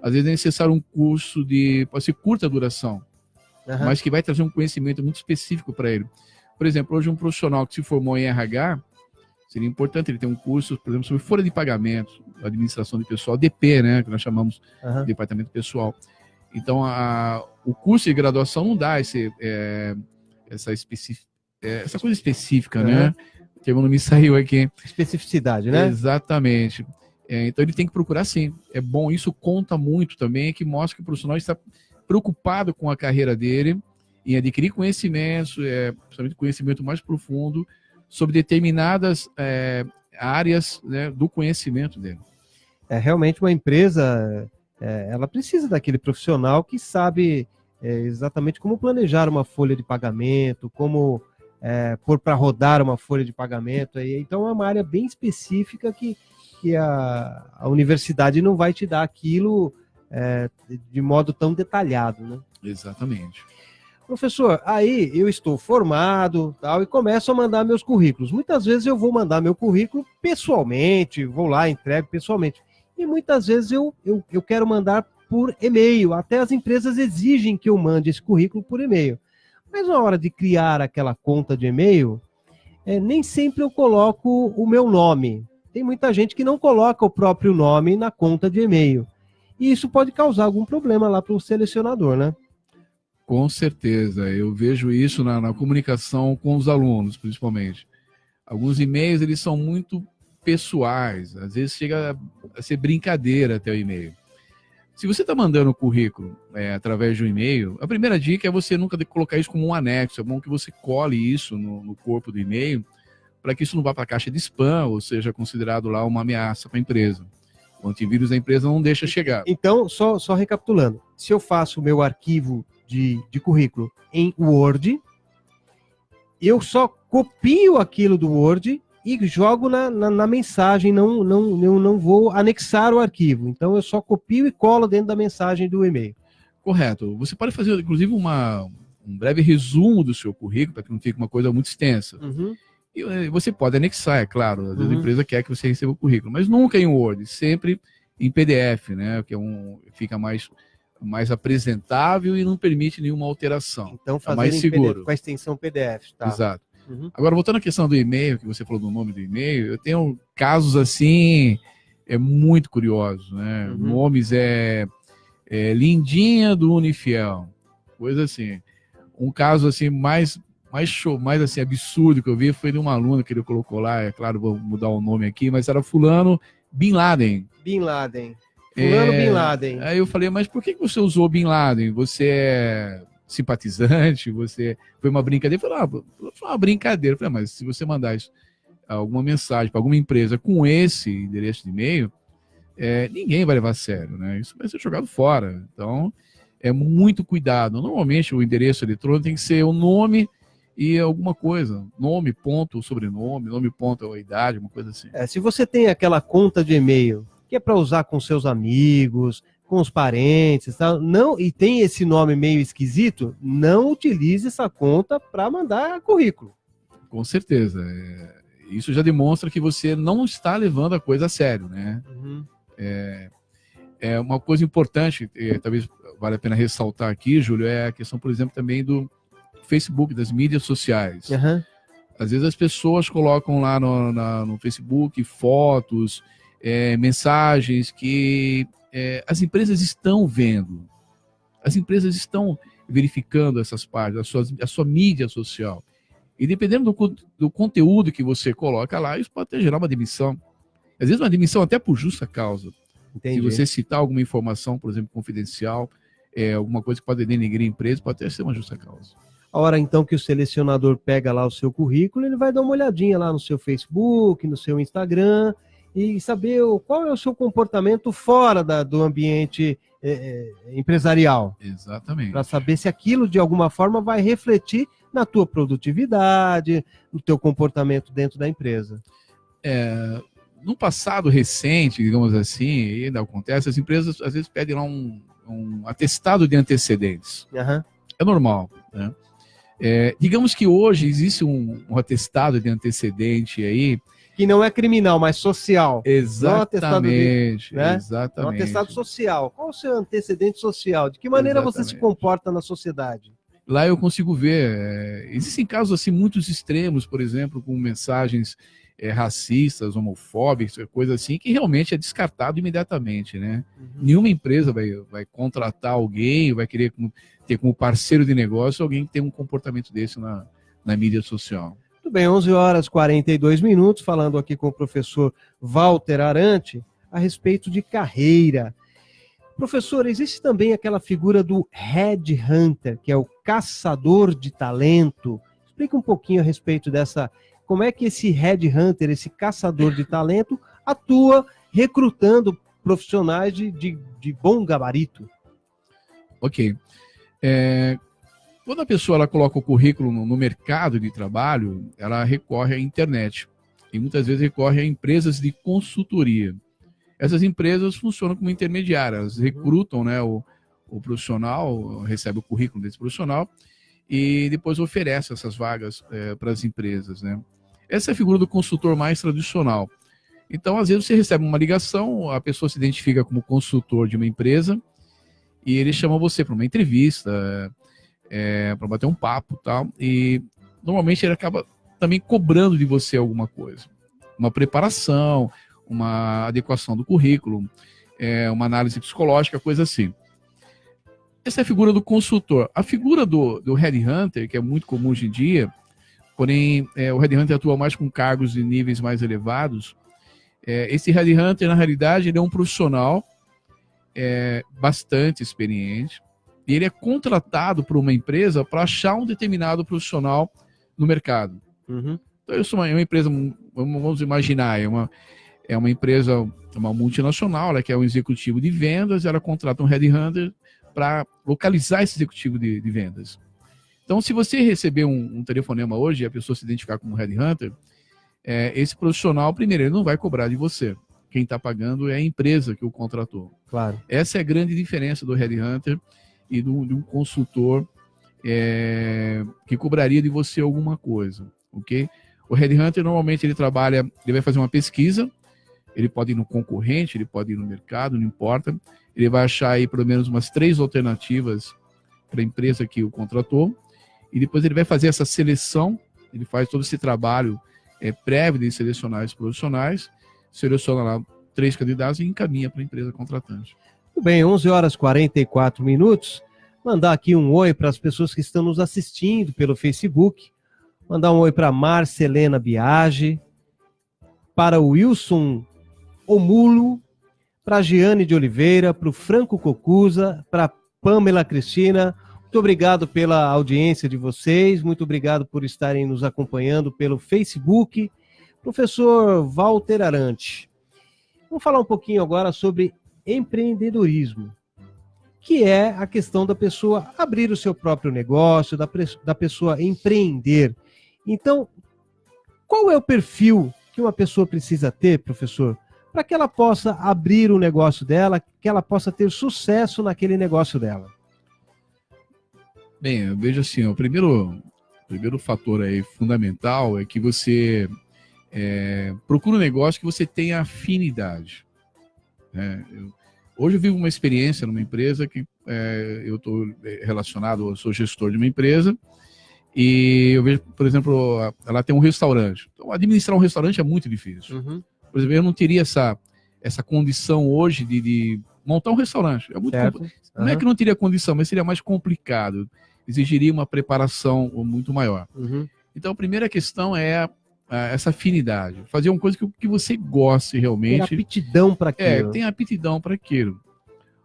Às vezes é necessário um curso pode ser curta duração, mas que vai trazer um conhecimento muito específico para ele. Por exemplo, hoje um profissional que se formou em RH, seria importante ele ter um curso, por exemplo, sobre folha de pagamento, administração de pessoal, DP, né, que nós chamamos de departamento pessoal. Então, o curso de graduação não dá essa coisa específica, né? O termo não me saiu aqui. Especificidade, né? Exatamente. Então, ele tem que procurar sim. É bom, isso conta muito também, que mostra que o profissional está preocupado com a carreira dele, em adquirir conhecimentos, principalmente conhecimento mais profundo, sobre determinadas áreas, né, do conhecimento dele. Realmente uma empresa, ela precisa daquele profissional que sabe exatamente como planejar uma folha de pagamento, como pôr para rodar uma folha de pagamento. Então é uma área bem específica que a universidade não vai te dar aquilo de modo tão detalhado, né? Exatamente. Professor, aí eu estou formado e começo a mandar meus currículos. Muitas vezes eu vou mandar meu currículo pessoalmente, vou lá, entrego pessoalmente. E muitas vezes eu quero mandar por e-mail. Até as empresas exigem que eu mande esse currículo por e-mail. Mas na hora de criar aquela conta de e-mail, nem sempre eu coloco o meu nome. Tem muita gente que não coloca o próprio nome na conta de e-mail. E isso pode causar algum problema lá para o selecionador, né? Com certeza, eu vejo isso na comunicação com os alunos, principalmente. Alguns e-mails, eles são muito pessoais, às vezes chega a ser brincadeira até o e-mail. Se você está mandando o currículo através de um e-mail, a primeira dica é você nunca colocar isso como um anexo, é bom que você cole isso no corpo do e-mail, para que isso não vá para a caixa de spam, ou seja considerado lá uma ameaça para a empresa. O antivírus da empresa não deixa chegar. Então, só recapitulando, se eu faço o meu arquivo de currículo em Word, eu só copio aquilo do Word e jogo na mensagem, não vou anexar o arquivo. Então eu só copio e colo dentro da mensagem do e-mail. Correto. Você pode fazer, inclusive, um breve resumo do seu currículo, para que não fique uma coisa muito extensa. Uhum. E você pode anexar, é claro. Às vezes a empresa quer que você receba o currículo, mas nunca em Word, sempre em PDF, né? Que fica mais mais apresentável e não permite nenhuma alteração. Então, é mais fazendo em seguro. PDF, com a extensão PDF, tá? Exato. Uhum. Agora, voltando à questão do e-mail, que você falou do nome do e-mail, eu tenho casos assim, muito curiosos, né? Uhum. Nomes Lindinha do Unifiel, coisa assim. Um caso assim mais assim, absurdo que eu vi foi de uma aluna que ele colocou lá, é claro, vou mudar o nome aqui, mas era fulano Bin Laden. Bin Laden. Fulano Bin Laden. Aí eu falei, mas por que você usou Bin Laden? Você é simpatizante? Você foi uma brincadeira? Eu falei, foi uma brincadeira. Eu falei, mas se você mandar alguma mensagem para alguma empresa com esse endereço de e-mail, ninguém vai levar a sério, né? Isso vai ser jogado fora. Então, é muito cuidado. Normalmente, o endereço eletrônico tem que ser o nome e alguma coisa. Nome, ponto, sobrenome, nome, ponto, a idade, uma coisa assim. Se você tem aquela conta de e-mail que é para usar com seus amigos, com os parentes, tá? Não, e tem esse nome meio esquisito, não utilize essa conta para mandar currículo. Com certeza. Isso já demonstra que você não está levando a coisa a sério, né? Uhum. É uma coisa importante, talvez vale a pena ressaltar aqui, Júlio, é a questão, por exemplo, também do Facebook, das mídias sociais. Uhum. Às vezes as pessoas colocam lá no Facebook fotos, mensagens que as empresas estão vendo. As empresas estão verificando essas páginas, a sua mídia social. E dependendo do conteúdo que você coloca lá, isso pode até gerar uma demissão. Às vezes uma demissão até por justa causa. Entendi. Se você citar alguma informação, por exemplo, confidencial, alguma coisa que pode denegrir a empresa, pode até ser uma justa causa. A hora então que o selecionador pega lá o seu currículo, ele vai dar uma olhadinha lá no seu Facebook, no seu Instagram, e saber qual é o seu comportamento fora do ambiente empresarial. Exatamente. Para saber se aquilo de alguma forma vai refletir na tua produtividade, no teu comportamento dentro da empresa. No passado recente, digamos assim, e ainda acontece, as empresas às vezes pedem lá um atestado de antecedentes. Uhum. É normal, né? Digamos que hoje existe um atestado de antecedente aí. Que não é criminal, mas social. Exatamente. Um atestado social. Qual é o seu antecedente social? De que maneira você se comporta na sociedade? Lá eu consigo ver. Existem casos assim muito extremos, por exemplo, com mensagens racistas, homofóbicas, coisa assim, que realmente é descartado imediatamente, né? Uhum. Nenhuma empresa vai contratar alguém, vai querer ter como parceiro de negócio alguém que tem um comportamento desse na mídia social. Muito bem, 11h42, falando aqui com o professor Walter Arante a respeito de carreira. Professor, existe também aquela figura do headhunter, que é o caçador de talento. Explica um pouquinho a respeito dessa, como é que esse headhunter, esse caçador de talento, atua recrutando profissionais de bom gabarito. Ok. Quando a pessoa ela coloca o currículo no mercado de trabalho, ela recorre à internet. E muitas vezes recorre a empresas de consultoria. Essas empresas funcionam como intermediárias, elas recrutam, né, o profissional, recebe o currículo desse profissional e depois oferece essas vagas para as empresas, né? Essa é a figura do consultor mais tradicional. Então, às vezes você recebe uma ligação, a pessoa se identifica como consultor de uma empresa e ele chama você para uma entrevista, para bater um papo e tal, e normalmente ele acaba também cobrando de você alguma coisa, uma preparação, uma adequação do currículo, uma análise psicológica, coisa assim. Essa é a figura do consultor. A figura do headhunter, que é muito comum hoje em dia, porém o headhunter atua mais com cargos de níveis mais elevados. Esse headhunter, na realidade, ele é um profissional bastante experiente, e ele é contratado por uma empresa para achar um determinado profissional no mercado. Uhum. Então, isso é uma empresa, vamos imaginar, é uma empresa, uma multinacional, ela quer um executivo de vendas, ela contrata um headhunter para localizar esse executivo de vendas. Então, se você receber um telefonema hoje e a pessoa se identificar como headhunter, esse profissional, primeiro, ele não vai cobrar de você. Quem está pagando é a empresa que o contratou. Claro. Essa é a grande diferença do headhunter e de um consultor que cobraria de você alguma coisa, ok? O headhunter, normalmente, ele vai fazer uma pesquisa, ele pode ir no concorrente, ele pode ir no mercado, não importa. ele vai achar aí pelo menos umas 3 alternativas para a empresa que o contratou, e depois ele vai fazer essa seleção, ele faz todo esse trabalho prévio de selecionar os profissionais, seleciona lá 3 candidatos e encaminha para a empresa contratante. Muito bem, 11 horas e 44 minutos. Mandar aqui um oi para as pessoas que estão nos assistindo pelo Facebook. Mandar um oi para Marcelena Biagi, para o Wilson Omulo, para a Giane de Oliveira, para o Franco Cocuza, para a Pamela Cristina. Muito obrigado pela audiência de vocês, muito obrigado por estarem nos acompanhando pelo Facebook. Professor Walter Arante, vamos falar um pouquinho agora sobre empreendedorismo, que é a questão da pessoa abrir o seu próprio negócio, da pessoa empreender. Então, qual é o perfil que uma pessoa precisa ter, professor, para que ela possa abrir o negócio dela, que ela possa ter sucesso naquele negócio dela? Bem, eu vejo assim, o primeiro fator aí fundamental é que você procura um negócio que você tenha afinidade. Hoje eu vivo uma experiência numa empresa que eu estou relacionado, eu sou gestor de uma empresa, e eu vejo, por exemplo, ela tem um restaurante. Então, administrar um restaurante é muito difícil. Uhum. Por exemplo, eu não teria essa condição hoje de montar um restaurante. É muito Não é que não teria condição, mas seria mais complicado. Exigiria uma preparação muito maior. Uhum. Então, a primeira questão é essa afinidade. Fazer uma coisa que você goste realmente. Tem aptidão para aquilo. Tem aptidão para aquilo.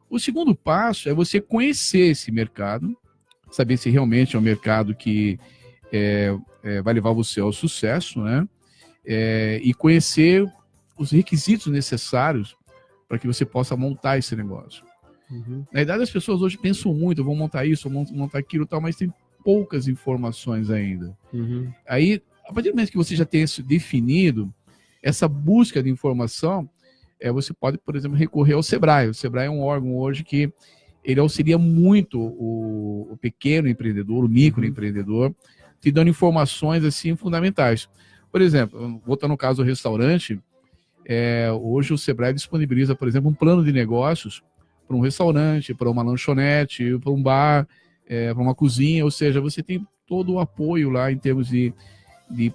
O segundo passo é você conhecer esse mercado, saber se realmente é um mercado que vai levar você ao sucesso, né? E conhecer os requisitos necessários para que você possa montar esse negócio. Uhum. Na verdade, as pessoas hoje pensam muito, vão montar isso, vão montar aquilo e tal, mas tem poucas informações ainda. Uhum. Aí, a partir do momento que você já tem isso definido, essa busca de informação, você pode, por exemplo, recorrer ao Sebrae. O Sebrae é um órgão hoje que ele auxilia muito o pequeno empreendedor, o microempreendedor, te dando informações assim fundamentais. Por exemplo, voltando no caso do restaurante, hoje o Sebrae disponibiliza, por exemplo, um plano de negócios para um restaurante, para uma lanchonete, para um bar, para uma cozinha, ou seja, você tem todo o apoio lá em termos de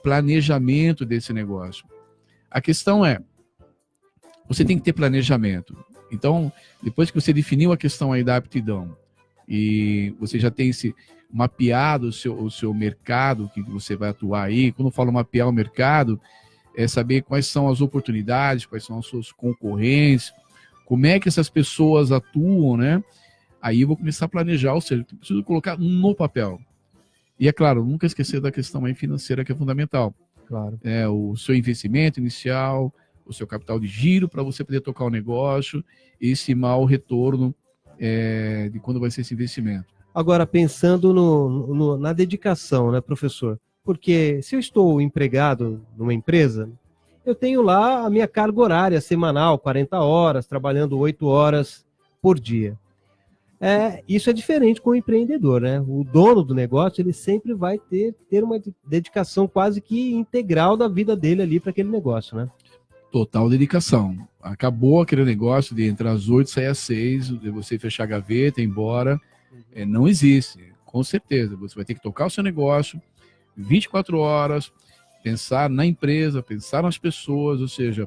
planejamento desse negócio. A questão é, você tem que ter planejamento. Então, depois que você definiu a questão aí da aptidão e você já tem mapeado o seu mercado que você vai atuar aí, quando eu falo mapear o mercado, é saber quais são as oportunidades, quais são as suas concorrentes, como é que essas pessoas atuam, né? Aí eu vou começar a planejar, ou seja, eu preciso colocar no papel. E é claro, nunca esquecer da questão aí financeira que é fundamental. Claro. O seu investimento inicial, o seu capital de giro para você poder tocar o negócio e estimar o retorno de quando vai ser esse investimento. Agora, pensando na dedicação, né, professor? Porque se eu estou empregado numa empresa, eu tenho lá a minha carga horária semanal, 40 horas, trabalhando 8 horas por dia. Isso é diferente com o empreendedor, né? O dono do negócio, ele sempre vai ter uma dedicação quase que integral da vida dele ali para aquele negócio, né? Total dedicação. Acabou aquele negócio de entrar às 8, sair às 6, de você fechar a gaveta, ir embora. Não existe, com certeza. Você vai ter que tocar o seu negócio 24 horas, pensar na empresa, pensar nas pessoas, ou seja,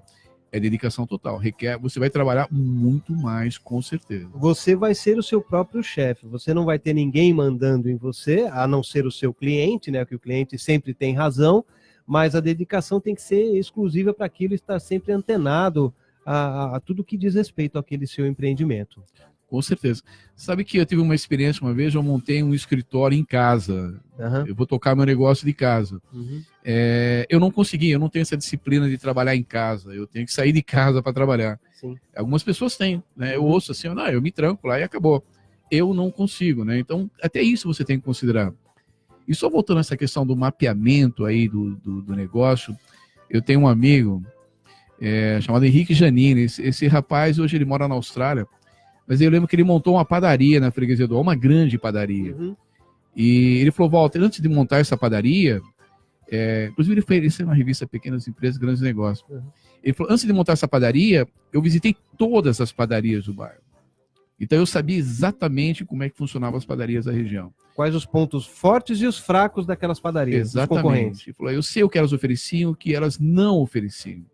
é dedicação total. Você vai trabalhar muito mais, com certeza. Você vai ser o seu próprio chefe. Você não vai ter ninguém mandando em você, a não ser o seu cliente, né? Que o cliente sempre tem razão, mas a dedicação tem que ser exclusiva para aquilo, estar sempre antenado a tudo que diz respeito àquele seu empreendimento. Com certeza. Sabe que eu tive uma experiência uma vez, eu montei um escritório em casa. Uhum. Eu vou tocar meu negócio de casa. Uhum. Eu não consegui, eu não tenho essa disciplina de trabalhar em casa. Eu tenho que sair de casa para trabalhar. Sim. Algumas pessoas têm, né? Eu ouço assim, eu me tranco lá e acabou. Eu não consigo, né? Então, até isso você tem que considerar. E só voltando a essa questão do mapeamento aí do negócio, eu tenho um amigo chamado Henrique Janine. Esse rapaz, hoje ele mora na Austrália, mas eu lembro que ele montou uma padaria na Freguesia do Ó, uma grande padaria. Uhum. E ele falou, Walter, antes de montar essa padaria, inclusive ele fez uma revista Pequenas Empresas, Grandes Negócios. Uhum. Ele falou, antes de montar essa padaria, eu visitei todas as padarias do bairro. Então eu sabia exatamente como é que funcionavam as padarias da região. Quais os pontos fortes e os fracos daquelas padarias, dos concorrentes. Ele falou, eu sei o que elas ofereciam, o que elas não ofereciam.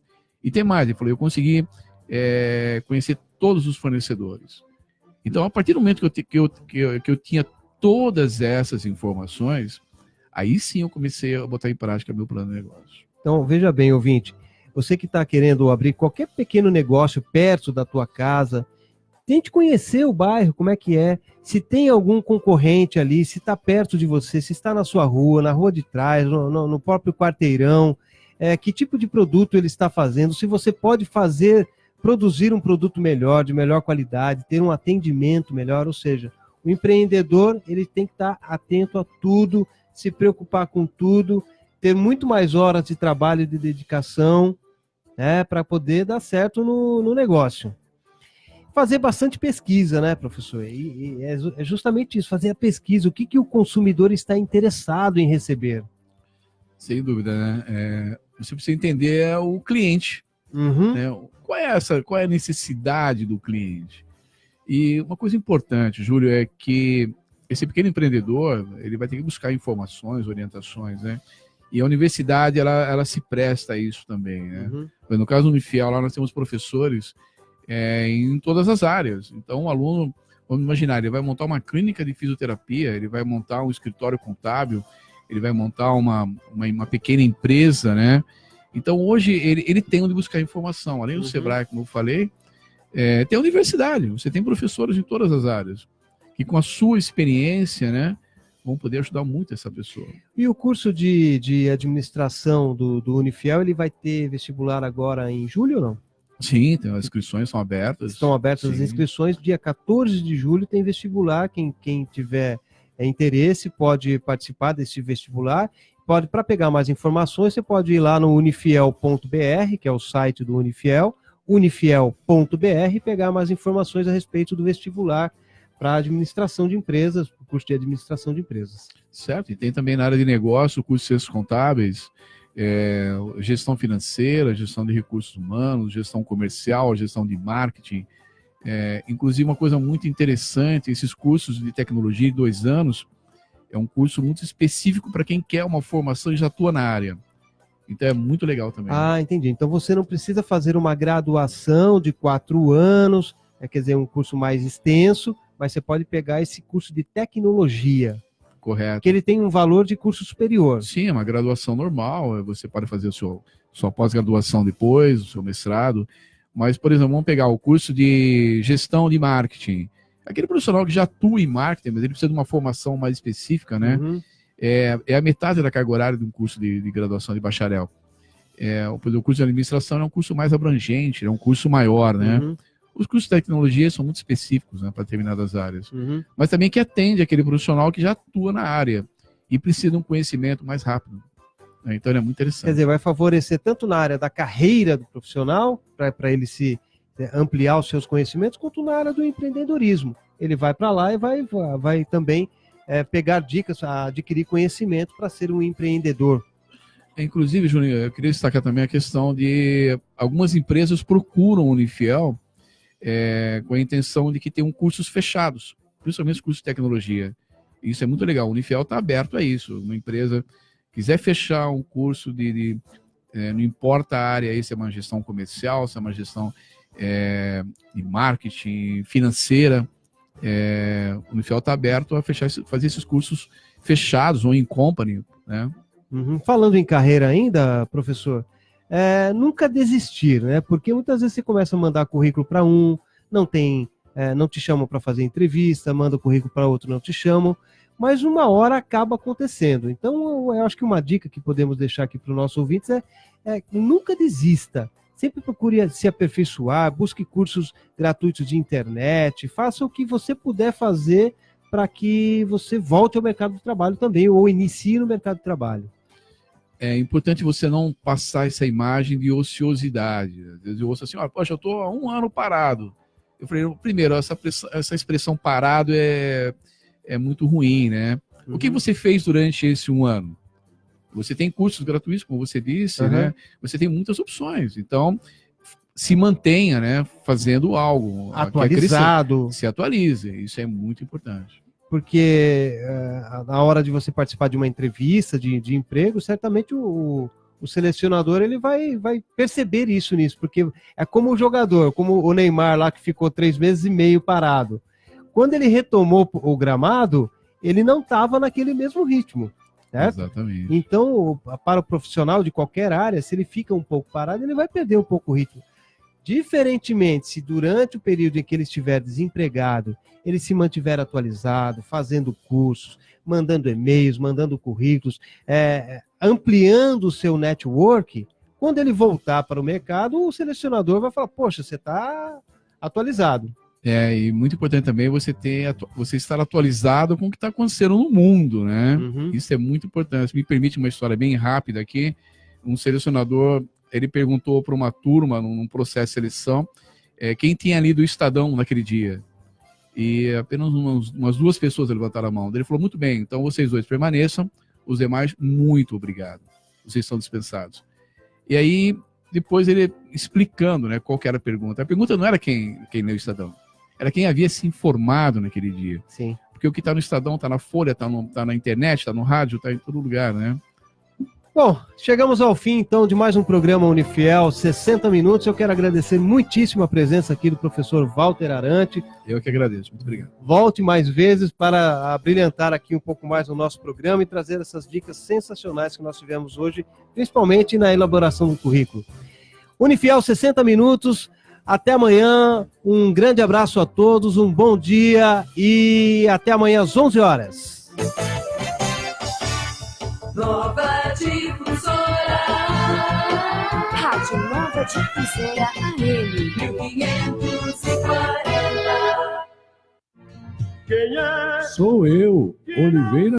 E tem mais, ele falou, eu consegui conhecer todos os fornecedores. Então, a partir do momento que eu tinha todas essas informações, aí sim eu comecei a botar em prática meu plano de negócio. Então, veja bem, ouvinte, você que está querendo abrir qualquer pequeno negócio perto da tua casa, tente conhecer o bairro, como é que é, se tem algum concorrente ali, se está perto de você, se está na sua rua, na rua de trás, no próprio quarteirão, que tipo de produto ele está fazendo, se você pode produzir um produto melhor, de melhor qualidade, ter um atendimento melhor, ou seja, o empreendedor ele tem que estar atento a tudo, se preocupar com tudo, ter muito mais horas de trabalho e de dedicação, para poder dar certo no negócio. Fazer bastante pesquisa, né, professor? E é justamente isso, fazer a pesquisa, o que o consumidor está interessado em receber. Sem dúvida, né? Você precisa entender o cliente. Né? Qual é a necessidade do cliente? E uma coisa importante, Júlio, é que esse pequeno empreendedor, ele vai ter que buscar informações, orientações, né? E a universidade, ela se presta a isso também, né? No caso do Unifiel, lá nós temos professores em todas as áreas. Então, o aluno, vamos imaginar, ele vai montar uma clínica de fisioterapia, ele vai montar um escritório contábil, ele vai montar uma pequena empresa, né? Então, hoje, ele tem onde buscar informação. Além do Sebrae, como eu falei, tem a universidade. Você tem professores em todas as áreas, que com a sua experiência, né, vão poder ajudar muito essa pessoa. E o curso de administração do Unifiel, ele vai ter vestibular agora em julho ou não? Sim, as inscrições são abertas. Estão abertas as inscrições. Dia 14 de julho tem vestibular. Quem tiver interesse pode participar desse vestibular. Para pegar mais informações, você pode ir lá no unifiel.br, que é o site do Unifiel, unifiel.br, e pegar mais informações a respeito do vestibular para administração de empresas, o curso de administração de empresas. Certo, e tem também na área de negócio, o curso de ciências contábeis, gestão financeira, gestão de recursos humanos, gestão comercial, gestão de marketing. Inclusive, uma coisa muito interessante, esses cursos de tecnologia de 2 anos, é um curso muito específico para quem quer uma formação e já atua na área. Então é muito legal também. Ah, entendi. Então você não precisa fazer uma graduação de 4 anos, quer dizer, um curso mais extenso, mas você pode pegar esse curso de tecnologia. Correto. Que ele tem um valor de curso superior. Sim, é uma graduação normal. Você pode fazer sua pós-graduação depois, o seu mestrado. Mas, por exemplo, vamos pegar o curso de gestão de marketing. Aquele profissional que já atua em marketing, mas ele precisa de uma formação mais específica, né? É a metade da carga horária de um curso de graduação de bacharel. O curso de administração é um curso mais abrangente, é um curso maior, né? Os cursos de tecnologia são muito específicos, né, para determinadas áreas. Mas também que atende aquele profissional que já atua na área e precisa de um conhecimento mais rápido. Então é muito interessante. Quer dizer, vai favorecer tanto na área da carreira do profissional, para ele se ampliar os seus conhecimentos, quanto na área do empreendedorismo. Ele vai para lá e vai também pegar dicas, adquirir conhecimento para ser um empreendedor. Inclusive, Juninho, eu queria destacar também a questão de algumas empresas procuram o Unifiel com a intenção de que tenham cursos fechados, principalmente os cursos de tecnologia. Isso é muito legal. O Unifiel está aberto a isso. Uma empresa quiser fechar um curso não importa a área, se é uma gestão comercial, se é uma gestão de marketing, financeira, o Unifiel está aberto a fazer esses cursos fechados ou em company, né? Falando em carreira ainda, professor, nunca desistir, né? Porque muitas vezes você começa a mandar currículo para não te chamam para fazer entrevista, manda o currículo para outro, não te chamam, mas uma hora acaba acontecendo. Então, eu acho que uma dica que podemos deixar aqui para os nossos ouvintes é nunca desista. Sempre procure se aperfeiçoar, busque cursos gratuitos de internet, faça o que você puder fazer para que você volte ao mercado de trabalho também, ou inicie no mercado de trabalho. É importante você não passar essa imagem de ociosidade. Às vezes eu ouço assim, poxa, eu estou há 1 ano parado. Eu falei, primeiro, essa expressão parado é muito ruim, né? O que você fez durante esse 1 ano? Você tem cursos gratuitos, como você disse, né? Você tem muitas opções. Então, se mantenha, né, fazendo algo. Atualizado. Se atualize. Isso é muito importante. Porque na hora de você participar de uma entrevista de emprego, certamente o selecionador ele vai perceber isso nisso, porque é como o jogador, como o Neymar lá que ficou 3 meses e meio parado. Quando ele retomou o gramado, ele não estava naquele mesmo ritmo, certo? Exatamente. Então, para o profissional de qualquer área, se ele fica um pouco parado, ele vai perder um pouco o ritmo. Diferentemente, se durante o período em que ele estiver desempregado, ele se mantiver atualizado, fazendo cursos, mandando e-mails, mandando currículos, ampliando o seu network, quando ele voltar para o mercado, o selecionador vai falar, poxa, você está atualizado. E muito importante também você estar atualizado com o que está acontecendo no mundo, né? Uhum. Isso é muito importante. Me permite uma história bem rápida aqui. Um selecionador, ele perguntou para uma turma, num processo de seleção, quem tinha lido o Estadão naquele dia. E apenas umas 2 pessoas levantaram a mão. Ele falou, muito bem, então vocês 2 permaneçam, os demais, muito obrigado. Vocês são dispensados. E aí, depois ele explicando, né, qual que era a pergunta. A pergunta não era quem leu o Estadão, era quem havia se informado naquele dia. Sim. Porque o que está no Estadão está na Folha, está na internet, está no rádio, está em todo lugar, né? Bom, chegamos ao fim, então, de mais um programa Unifiel, 60 minutos. Eu quero agradecer muitíssimo a presença aqui do professor Walter Arante. Eu que agradeço, muito obrigado. Volte mais vezes para brilhantar aqui um pouco mais o nosso programa e trazer essas dicas sensacionais que nós tivemos hoje, principalmente na elaboração do currículo. Unifiel, 60 minutos. Até amanhã. Um grande abraço a todos, um bom dia e até amanhã às 11 horas. Nova Difusora. Rádio Nova Difusora AM. 1540. Quem é? Sou eu, Oliveira.